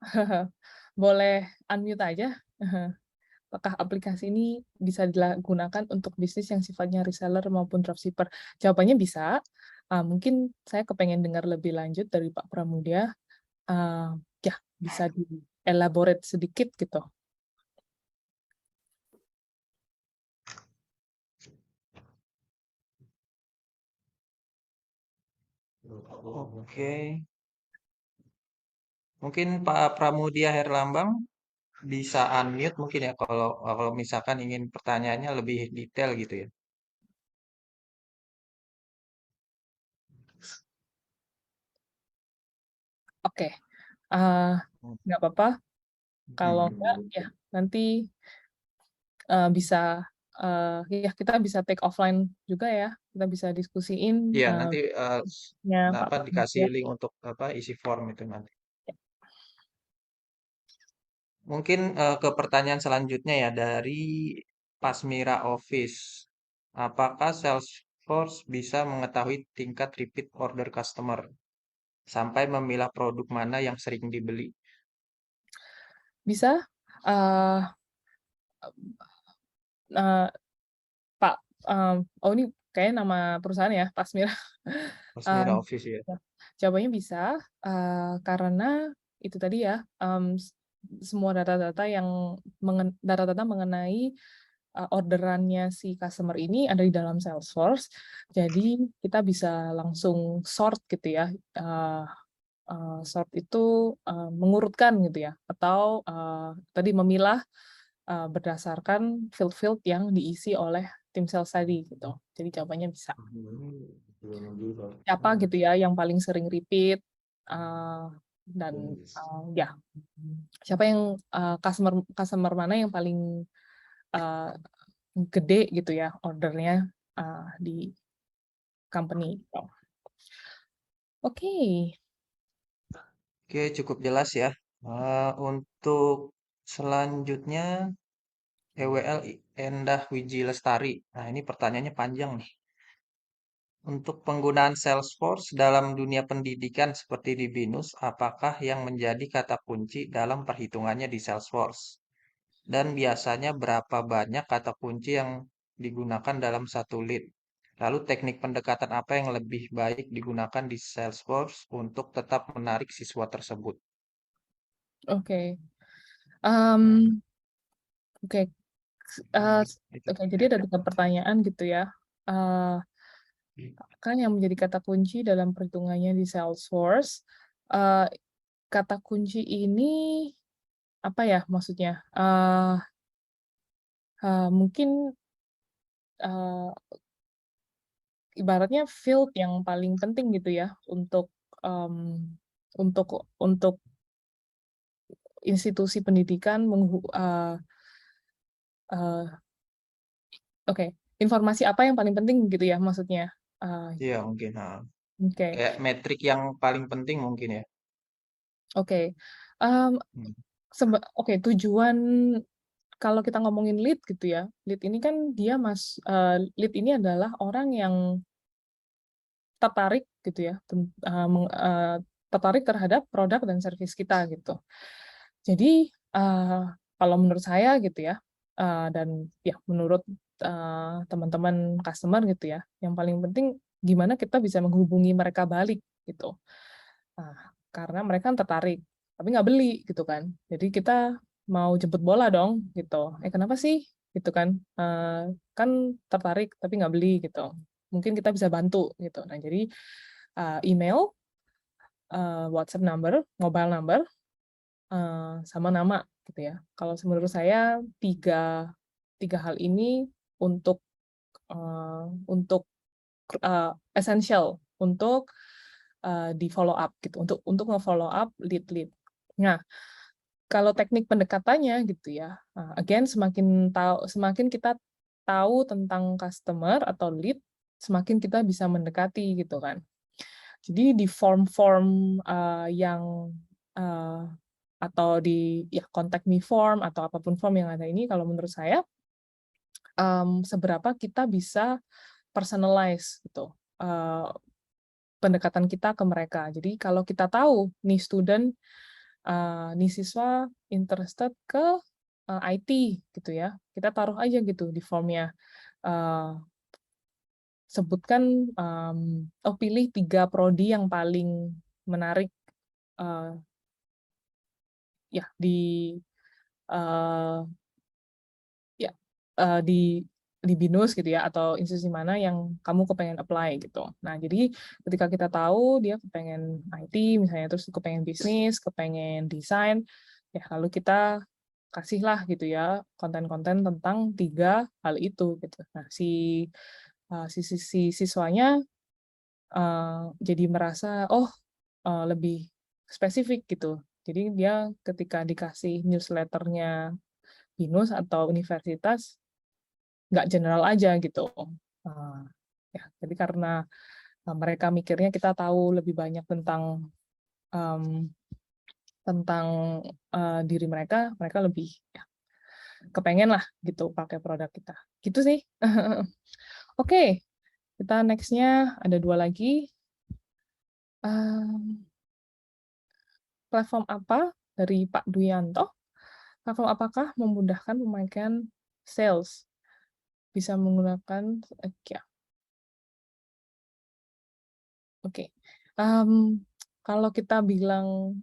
boleh unmute aja. Apakah aplikasi ini bisa digunakan untuk bisnis yang sifatnya reseller maupun dropshipper? Jawabannya bisa. Mungkin saya kepengen dengar lebih lanjut dari Pak Pramudia. Ya, bisa di-elaborate sedikit gitu. Oke. Mungkin Pak Pramudia Herlambang bisa unmute mungkin ya kalau kalau misalkan ingin pertanyaannya lebih detail gitu ya. Oke, nggak apa-apa. Kalau enggak, ya nanti bisa ya kita bisa take offline juga ya. Kita bisa diskusiin Iya, nanti Pak apa dikasih Pramudia. link untuk apa isi form itu nanti. Mungkin ke pertanyaan selanjutnya ya dari Pasmira Office. Apakah Salesforce bisa mengetahui tingkat repeat order customer sampai memilah produk mana yang sering dibeli? Bisa, uh, uh, Pak, oh ini kayak nama perusahaan ya, Pasmira. Pasmira Office ya. Jawabannya bisa, karena itu tadi ya, semua data-data data-data mengenai orderannya si customer ini ada di dalam Salesforce. Jadi kita bisa langsung sort gitu ya. Sort itu mengurutkan gitu ya, atau tadi memilah berdasarkan field-field yang diisi oleh tim sales tadi gitu. Jadi jawabannya bisa. Siapa gitu ya yang paling sering repeat dan ya siapa yang customer mana yang paling gede gitu ya ordernya di company. Oke. Oke, cukup jelas ya. Untuk selanjutnya EWL Endah Wiji Lestari. Nah, ini pertanyaannya panjang nih. Untuk penggunaan Salesforce dalam dunia pendidikan seperti di BINUS, apakah yang menjadi kata kunci dalam perhitungannya di Salesforce? Dan biasanya berapa banyak kata kunci yang digunakan dalam satu lead? Lalu teknik pendekatan apa yang lebih baik digunakan di Salesforce untuk tetap menarik siswa tersebut? Oke. Oke. Itu. Oke, jadi ada 3 pertanyaan gitu ya. Kan yang menjadi kata kunci dalam perhitungannya di Salesforce, kata kunci ini apa ya maksudnya? Mungkin ibaratnya field yang paling penting gitu ya untuk untuk institusi pendidikan oke, informasi apa yang paling penting gitu ya maksudnya? Iya, mungkin. Oke, Kayak metrik yang paling penting mungkin ya. oke. Um, Hmm. Oke, tujuan kalau kita ngomongin lead gitu ya, lead ini kan lead ini adalah orang yang tertarik gitu ya, tertarik terhadap produk dan service kita gitu. Jadi kalau menurut saya gitu ya, dan ya menurut teman-teman customer gitu ya, yang paling penting gimana kita bisa menghubungi mereka balik gitu. Karena mereka kan tertarik, tapi nggak beli gitu kan. Jadi kita mau jemput bola dong gitu. Kenapa sih gitu kan? Kan tertarik tapi nggak beli gitu. Mungkin kita bisa bantu gitu. Nah jadi email, WhatsApp number, mobile number, sama nama gitu ya. Kalau menurut saya tiga hal ini untuk essential untuk di follow up gitu, untuk nge-follow up lead. Nah, kalau teknik pendekatannya gitu ya, again semakin kita tahu tentang customer atau lead, semakin kita bisa mendekati gitu kan. Jadi di form-form yang atau di ya contact me form atau apapun form yang ada ini, kalau menurut saya seberapa kita bisa personalize gitu pendekatan kita ke mereka. Jadi kalau kita tahu nih student, nih siswa interested ke IT gitu ya, kita taruh aja gitu di formnya. Sebutkan, pilih 3 prodi yang paling menarik ya uh, ya di BINUS gitu ya, atau institusi mana yang kamu kepengen apply gitu. Nah, jadi ketika kita tahu dia kepengen IT misalnya, terus kepengen bisnis, kepengen desain, ya lalu kita kasihlah gitu ya konten-konten tentang 3 hal itu gitu. Nah, si siswanya jadi merasa lebih spesifik gitu. Jadi dia ketika dikasih newsletternya BINUS atau universitas nggak general aja gitu. Ya, jadi karena mereka mikirnya kita tahu lebih banyak tentang diri mereka, mereka lebih ya, kepengen lah gitu pakai produk kita. Gitu sih. Oke, kita next-nya ada 2 lagi. Platform apa dari Pak Duyanto? Platform apakah memudahkan pemakaian sales? Bisa menggunakan ya. Oke. Kalau kita bilang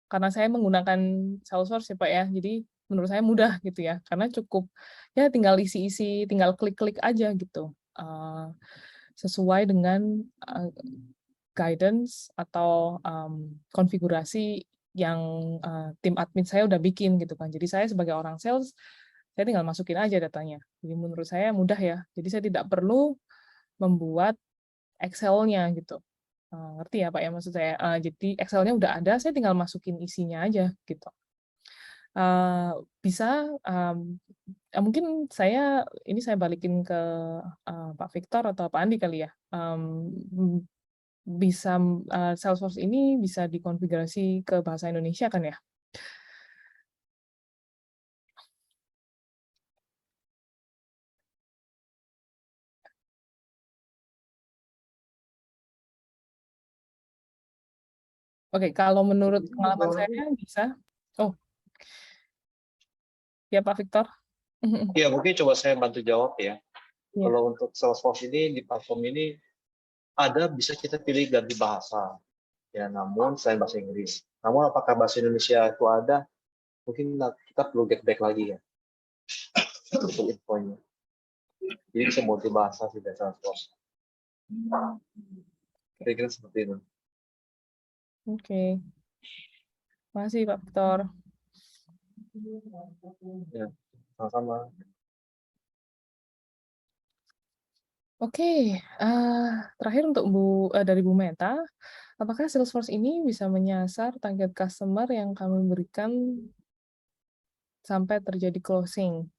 karena saya menggunakan Salesforce ya Pak ya, jadi menurut saya mudah gitu ya, karena cukup ya tinggal isi-isi, tinggal klik-klik aja gitu, sesuai dengan guidance atau konfigurasi yang tim admin saya udah bikin gitu kan. Jadi saya sebagai orang sales, saya tinggal masukin aja datanya. Jadi menurut saya mudah ya. Jadi saya tidak perlu membuat Excel-nya gitu. Ngerti ya Pak ya maksud saya? Jadi Excel-nya udah ada, saya tinggal masukin isinya aja gitu. Bisa mungkin saya balikin ke Pak Victor atau Pak Andi kali ya. Bisa Salesforce ini bisa dikonfigurasi ke bahasa Indonesia kan ya? Oke, kalau menurut pengalaman saya bisa. Oh, ya Pak Victor. Ya, mungkin coba saya bantu jawab ya. Ya. Kalau untuk Salesforce ini, di platform ini, bisa kita pilih ganti bahasa. Ya, namun selain bahasa Inggris. Namun apakah bahasa Indonesia itu ada? Mungkin kita perlu get back lagi ya. Untuk infonya. Jadi bisa multi bahasa sih dari Salesforce. Kira-kira seperti itu. Oke. Makasih Pak Victor. Ya, sama-sama. Oke, terakhir untuk dari Bu Meta, apakah Salesforce ini bisa menyasar target customer yang kami berikan sampai terjadi closing?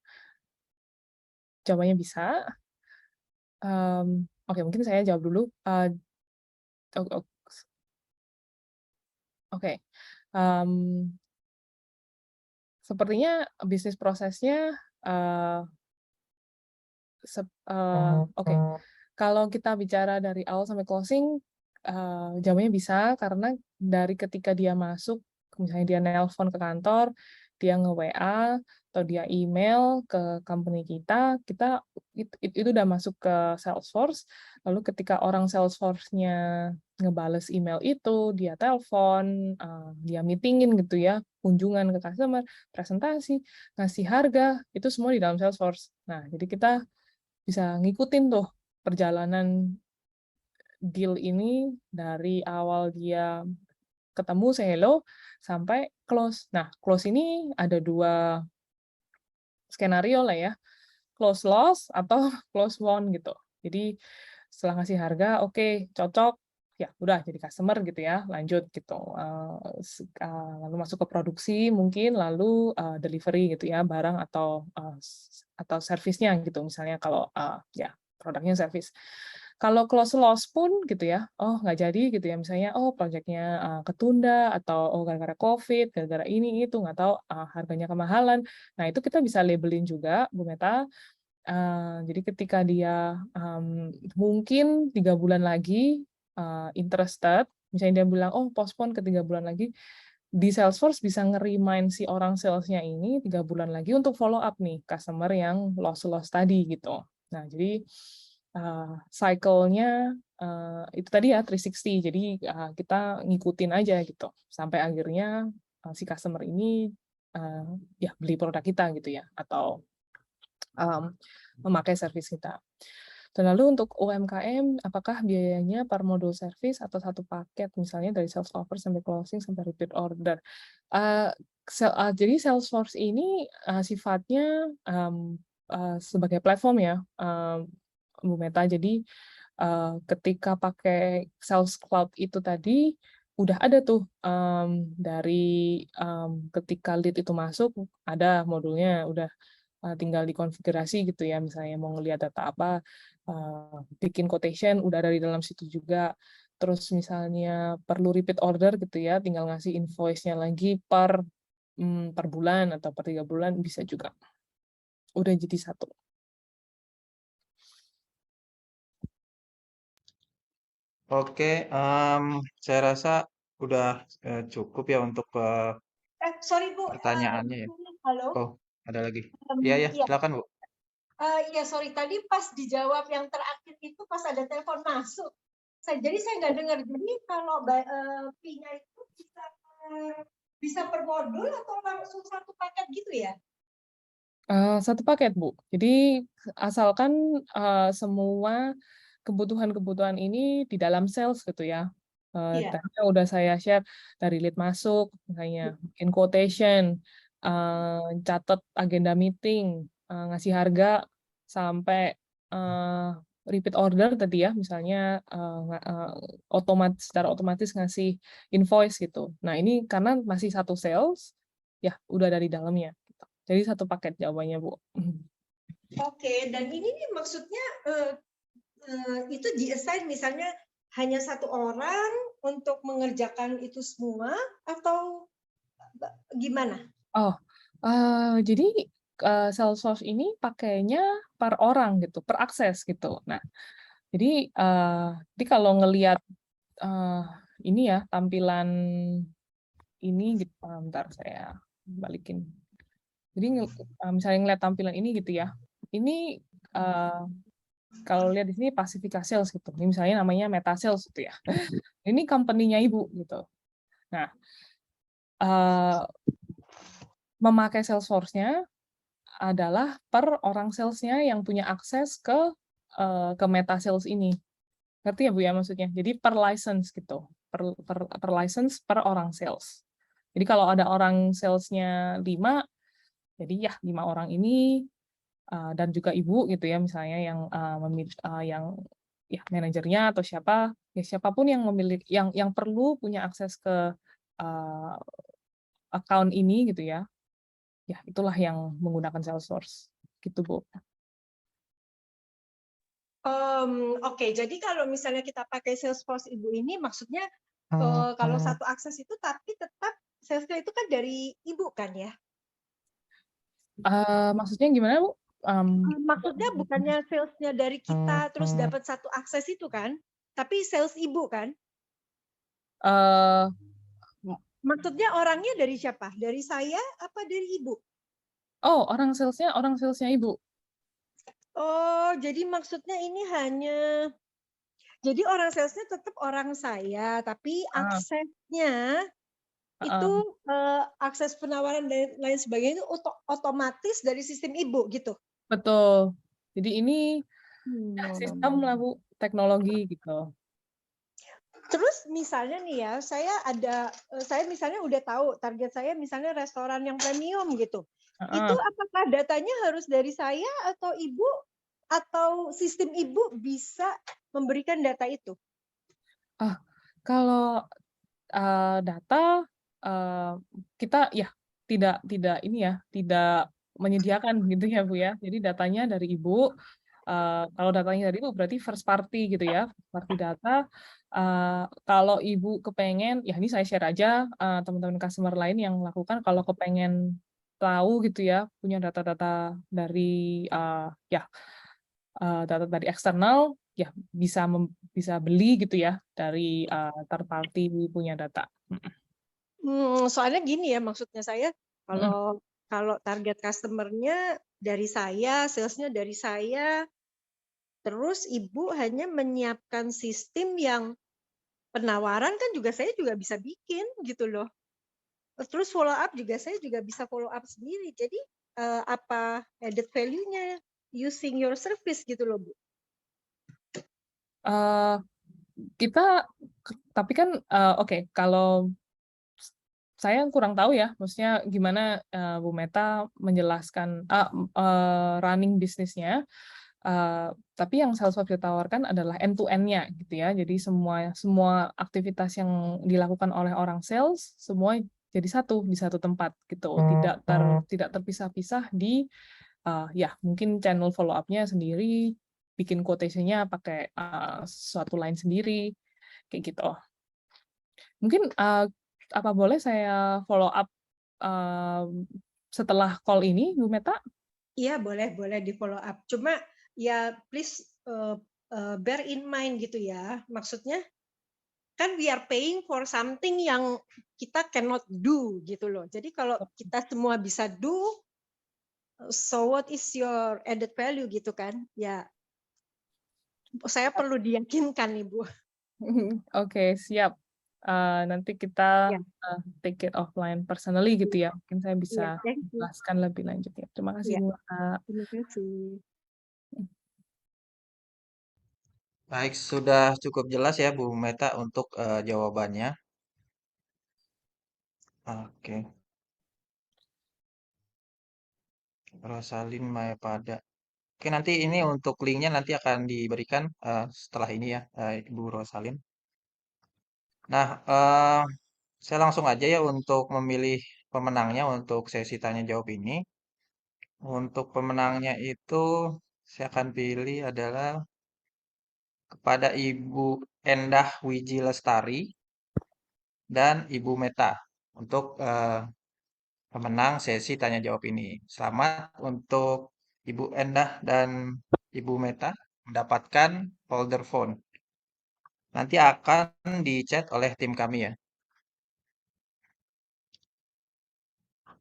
Jawabannya bisa. Oke, mungkin saya jawab dulu. Oke. Sepertinya bisnis prosesnya oke. Kalau kita bicara dari awal sampai closing, jawabannya bisa karena dari ketika dia masuk, misalnya dia nelpon ke kantor, dia nge-WA atau dia email ke company kita itu udah masuk ke Salesforce. Lalu ketika orang Salesforce-nya ngebales email itu, dia telepon, dia meetingin gitu ya, kunjungan ke customer, presentasi, ngasih harga, itu semua di dalam Salesforce. Nah, jadi kita bisa ngikutin tuh perjalanan deal ini dari awal dia ketemu say hello sampai close. Nah, close ini ada 2 skenario lah ya. Close loss atau close won gitu. Jadi setelah ngasih harga, oke, cocok, ya udah jadi customer gitu ya, lanjut gitu. Lalu masuk ke produksi mungkin, lalu delivery gitu ya, barang atau servisnya gitu. Misalnya kalau ya produknya service. Kalau close loss pun gitu ya, oh nggak jadi gitu ya, misalnya oh proyeknya ketunda atau oh gara-gara COVID, gara-gara ini itu nggak tahu harganya kemahalan. Nah itu kita bisa labelin juga Bu Meta. Jadi ketika dia mungkin 3 bulan lagi interested, misalnya dia bilang oh postpone ke 3 bulan lagi, di Salesforce bisa nge-remind si orang salesnya ini 3 bulan lagi untuk follow up nih customer yang loss tadi gitu. Nah jadi cycle-nya itu tadi ya 360. Jadi kita ngikutin aja gitu sampai akhirnya si customer ini ya beli produk kita gitu ya, atau memakai service kita. Dan lalu untuk UMKM, apakah biayanya per modul service atau satu paket, misalnya dari sales offer sampai closing sampai repeat order? Jadi Salesforce ini sifatnya sebagai platform ya, Bu Meta. Jadi ketika pakai Sales Cloud itu tadi, udah ada tuh dari ketika lead itu masuk, ada modulnya, udah tinggal dikonfigurasi gitu ya, misalnya mau ngelihat data apa, bikin quotation udah ada di dalam situ juga. Terus misalnya perlu repeat order gitu ya, tinggal ngasih invoice-nya lagi per bulan atau per 3 bulan bisa juga. Udah jadi satu. Oke, saya rasa udah cukup ya untuk Sorry Bu, pertanyaannya ya. halo. Oh, ada lagi. Iya, Iya, silakan Bu. iya sorry tadi pas dijawab yang terakhir itu pas ada telepon masuk. Jadi saya nggak dengar. Jadi kalau fee-nya itu bisa per modul atau langsung satu paket gitu ya? Satu paket, Bu. Jadi asalkan semua kebutuhan-kebutuhan ini di dalam sales gitu ya. Iya. Tadi yang udah saya share dari lead masuk, misalnya bikin quotation, catat agenda meeting, ngasih harga, sampai repeat order tadi ya, misalnya secara otomatis ngasih invoice gitu. Nah ini karena masih satu sales, ya udah dari dalamnya. Jadi satu paket jawabannya, Bu. Oke, dan ini nih maksudnya itu di-assign misalnya hanya satu orang untuk mengerjakan itu semua atau gimana? Jadi Salesforce ini pakainya per orang gitu, per akses gitu. Nah, jadi kalau ngelihat ini ya tampilan ini gitu, bentar saya balikin. Jadi misalnya ngeliat tampilan ini gitu ya, ini kalau lihat di sini Pacifica Sales gitu, ini misalnya namanya Meta Sales gitu ya. Ini company-nya Ibu gitu. Nah, memakai Salesforce-nya adalah per orang sales-nya yang punya akses ke Meta Sales ini. Ngerti ya Bu ya maksudnya? Jadi per license gitu, per license per orang sales. Jadi kalau ada orang sales-nya 5, jadi ya 5 orang ini dan juga Ibu gitu ya misalnya yang ya manajernya atau siapa, ya siapapun yang memiliki yang perlu punya akses ke account ini gitu ya. Ya, itulah yang menggunakan Salesforce. Gitu, Bu. Oke, jadi kalau misalnya kita pakai Salesforce Ibu ini maksudnya kalau satu akses itu tapi tetap salesnya itu kan dari Ibu kan ya? Maksudnya gimana, Bu? Maksudnya bukannya salesnya dari kita terus dapat satu akses itu kan? Tapi sales Ibu kan? Maksudnya orangnya dari siapa? Dari saya apa dari Ibu? Oh, orang salesnya Ibu. Oh, jadi maksudnya ini hanya jadi orang salesnya tetap orang saya, tapi aksesnya itu akses penawaran dan lain sebagainya itu otomatis dari sistem Ibu gitu. Betul. Jadi ini sistem lah Bu, teknologi gitu. Terus misalnya nih ya, saya misalnya udah tahu target saya misalnya restoran yang premium gitu. Itu apakah datanya harus dari saya atau Ibu atau sistem Ibu bisa memberikan data itu? Kalau data kita ya tidak ini ya, tidak menyediakan gitu ya Bu ya. Jadi datanya dari Ibu, kalau datanya tadi itu berarti first party gitu ya, first party data. Kalau Ibu kepengen, ya ini saya share aja, teman-teman customer lain yang lakukan kalau kepengen tahu gitu ya, punya data-data dari, ya, data dari eksternal, ya bisa beli gitu ya dari, third party punya data. Soalnya gini ya, maksudnya saya Mhm. kalau target customer-nya dari saya, sales-nya dari saya, terus Ibu hanya menyiapkan sistem yang penawaran kan saya juga bisa bikin gitu loh. Terus follow up juga saya juga bisa follow up sendiri. Jadi, apa added value-nya using your service gitu loh, Bu? Eee, kita tapi kan, oke, kalau saya kurang tahu ya, maksudnya gimana, Bu Meta menjelaskan running bisnisnya, tapi yang Salesforce ditawarkan adalah end to end-nya gitu ya. Jadi semua semua aktivitas yang dilakukan oleh orang sales, semua jadi satu, di satu tempat gitu. Tidak terpisah-pisah di, ya mungkin channel follow up-nya sendiri, bikin quotation-nya pakai, suatu line sendiri, kayak gitu. Mungkin, apa boleh saya follow up, setelah call ini, Bu Meta? Iya, boleh boleh di-follow up. Cuma ya please, bear in mind gitu ya, maksudnya kan we are paying for something yang kita cannot do gitu loh. Jadi kalau kita semua bisa do, so what is your added value gitu kan? Ya, saya perlu diyakinkan nih, Bu. Oke, siap. Nanti kita, Ya, take it offline personally gitu ya, mungkin saya bisa iya, thank you. jelaskan lebih lanjut ya. Terima kasih, Iya, Bu Meta. terima kasih. Baik, sudah cukup jelas ya Bu Meta untuk jawabannya. Oke, Rosalin Mayapada. Oke, nanti ini untuk linknya nanti akan diberikan setelah ini ya, Ibu Rosalin. Nah, saya langsung aja ya untuk memilih pemenangnya untuk sesi tanya jawab ini. Untuk pemenangnya itu saya akan pilih adalah kepada Ibu Endah Wiji Lestari dan Ibu Meta untuk pemenang sesi tanya jawab ini. Selamat untuk Ibu Endah dan Ibu Meta mendapatkan folder phone. Nanti akan di-chat oleh tim kami ya.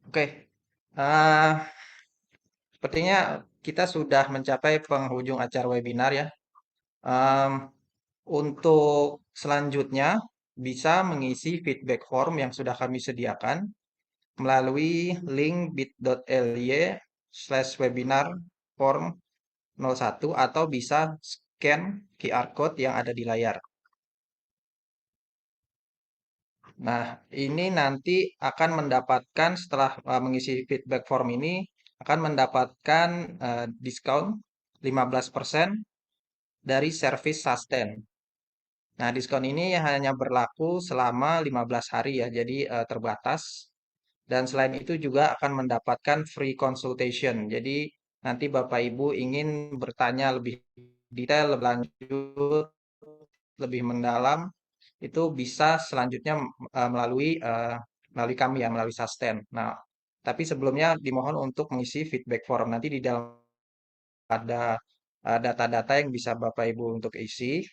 Oke, eh, sepertinya kita sudah mencapai penghujung acara webinar ya. Em, untuk selanjutnya bisa mengisi feedback form yang sudah kami sediakan melalui link bit.ly/webinar form 01 atau bisa scan QR code yang ada di layar. Nah, ini nanti akan mendapatkan setelah mengisi feedback form ini akan mendapatkan diskon 15% dari service sustain. Nah, diskon ini hanya berlaku selama 15 hari ya, jadi terbatas. Dan selain itu juga akan mendapatkan free consultation. Jadi nanti Bapak Ibu ingin bertanya lebih detail, lebih lanjut, lebih mendalam, itu bisa selanjutnya melalui kami ya, melalui Susten. Nah, tapi sebelumnya dimohon untuk mengisi feedback form. Nanti di dalam ada data-data yang bisa Bapak Ibu untuk isi.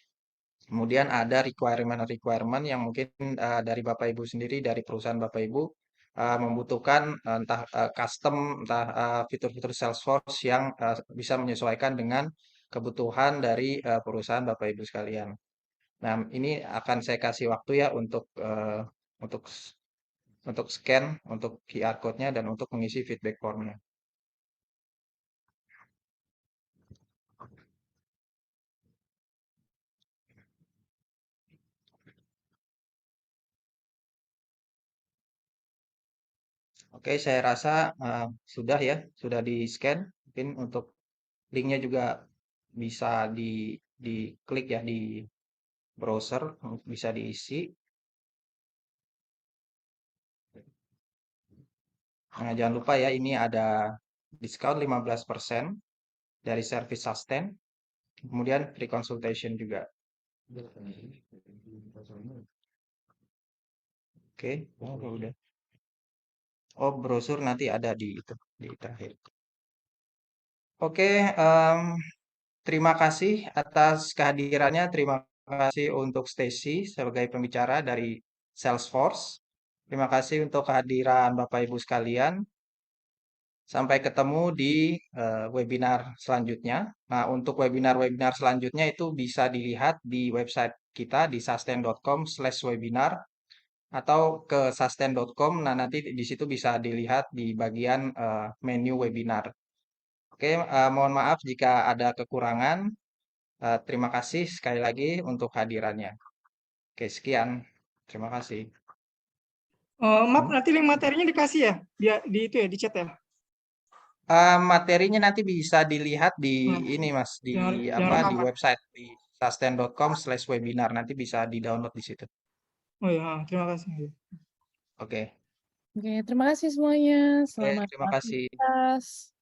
Kemudian ada requirement-requirement yang mungkin dari Bapak Ibu sendiri, dari perusahaan Bapak Ibu membutuhkan entah custom, entah fitur-fitur Salesforce yang bisa menyesuaikan dengan kebutuhan dari perusahaan Bapak Ibu sekalian. Nah, ini akan saya kasih waktu ya untuk untuk scan, untuk QR code-nya dan untuk mengisi feedback form-nya. Oke, saya rasa sudah ya, sudah di-scan. Mungkin untuk linknya juga bisa diklik ya di browser, bisa diisi. Nah, jangan lupa ya, ini ada diskon 15% dari service sustain. Kemudian free consultation juga. Oke, oh, udah. Oh, brosur nanti ada di itu di terakhir. Oke, terima kasih atas kehadirannya. Terima kasih untuk Stacy sebagai pembicara dari Salesforce. Terima kasih untuk kehadiran Bapak Ibu sekalian. Sampai ketemu di webinar selanjutnya. Nah, untuk webinar-webinar selanjutnya itu bisa dilihat di website kita di sustain.com/webinar atau ke sustain.com. Nah, nanti di situ bisa dilihat di bagian menu webinar. Oke, mohon maaf jika ada kekurangan. Terima kasih sekali lagi untuk hadirannya. Oke, sekian. Terima kasih. Maaf, nanti link materinya dikasih ya? Di itu ya, di chat ya? Materinya nanti bisa dilihat di Nah, ini Mas, di yang di rekaman. website di sustain.com/webinar. Nanti bisa di-download di situ. Oh ya, terima kasih. Oke. Oke, terima kasih semuanya. Oke, Selamat terima kasih. beraktivitas.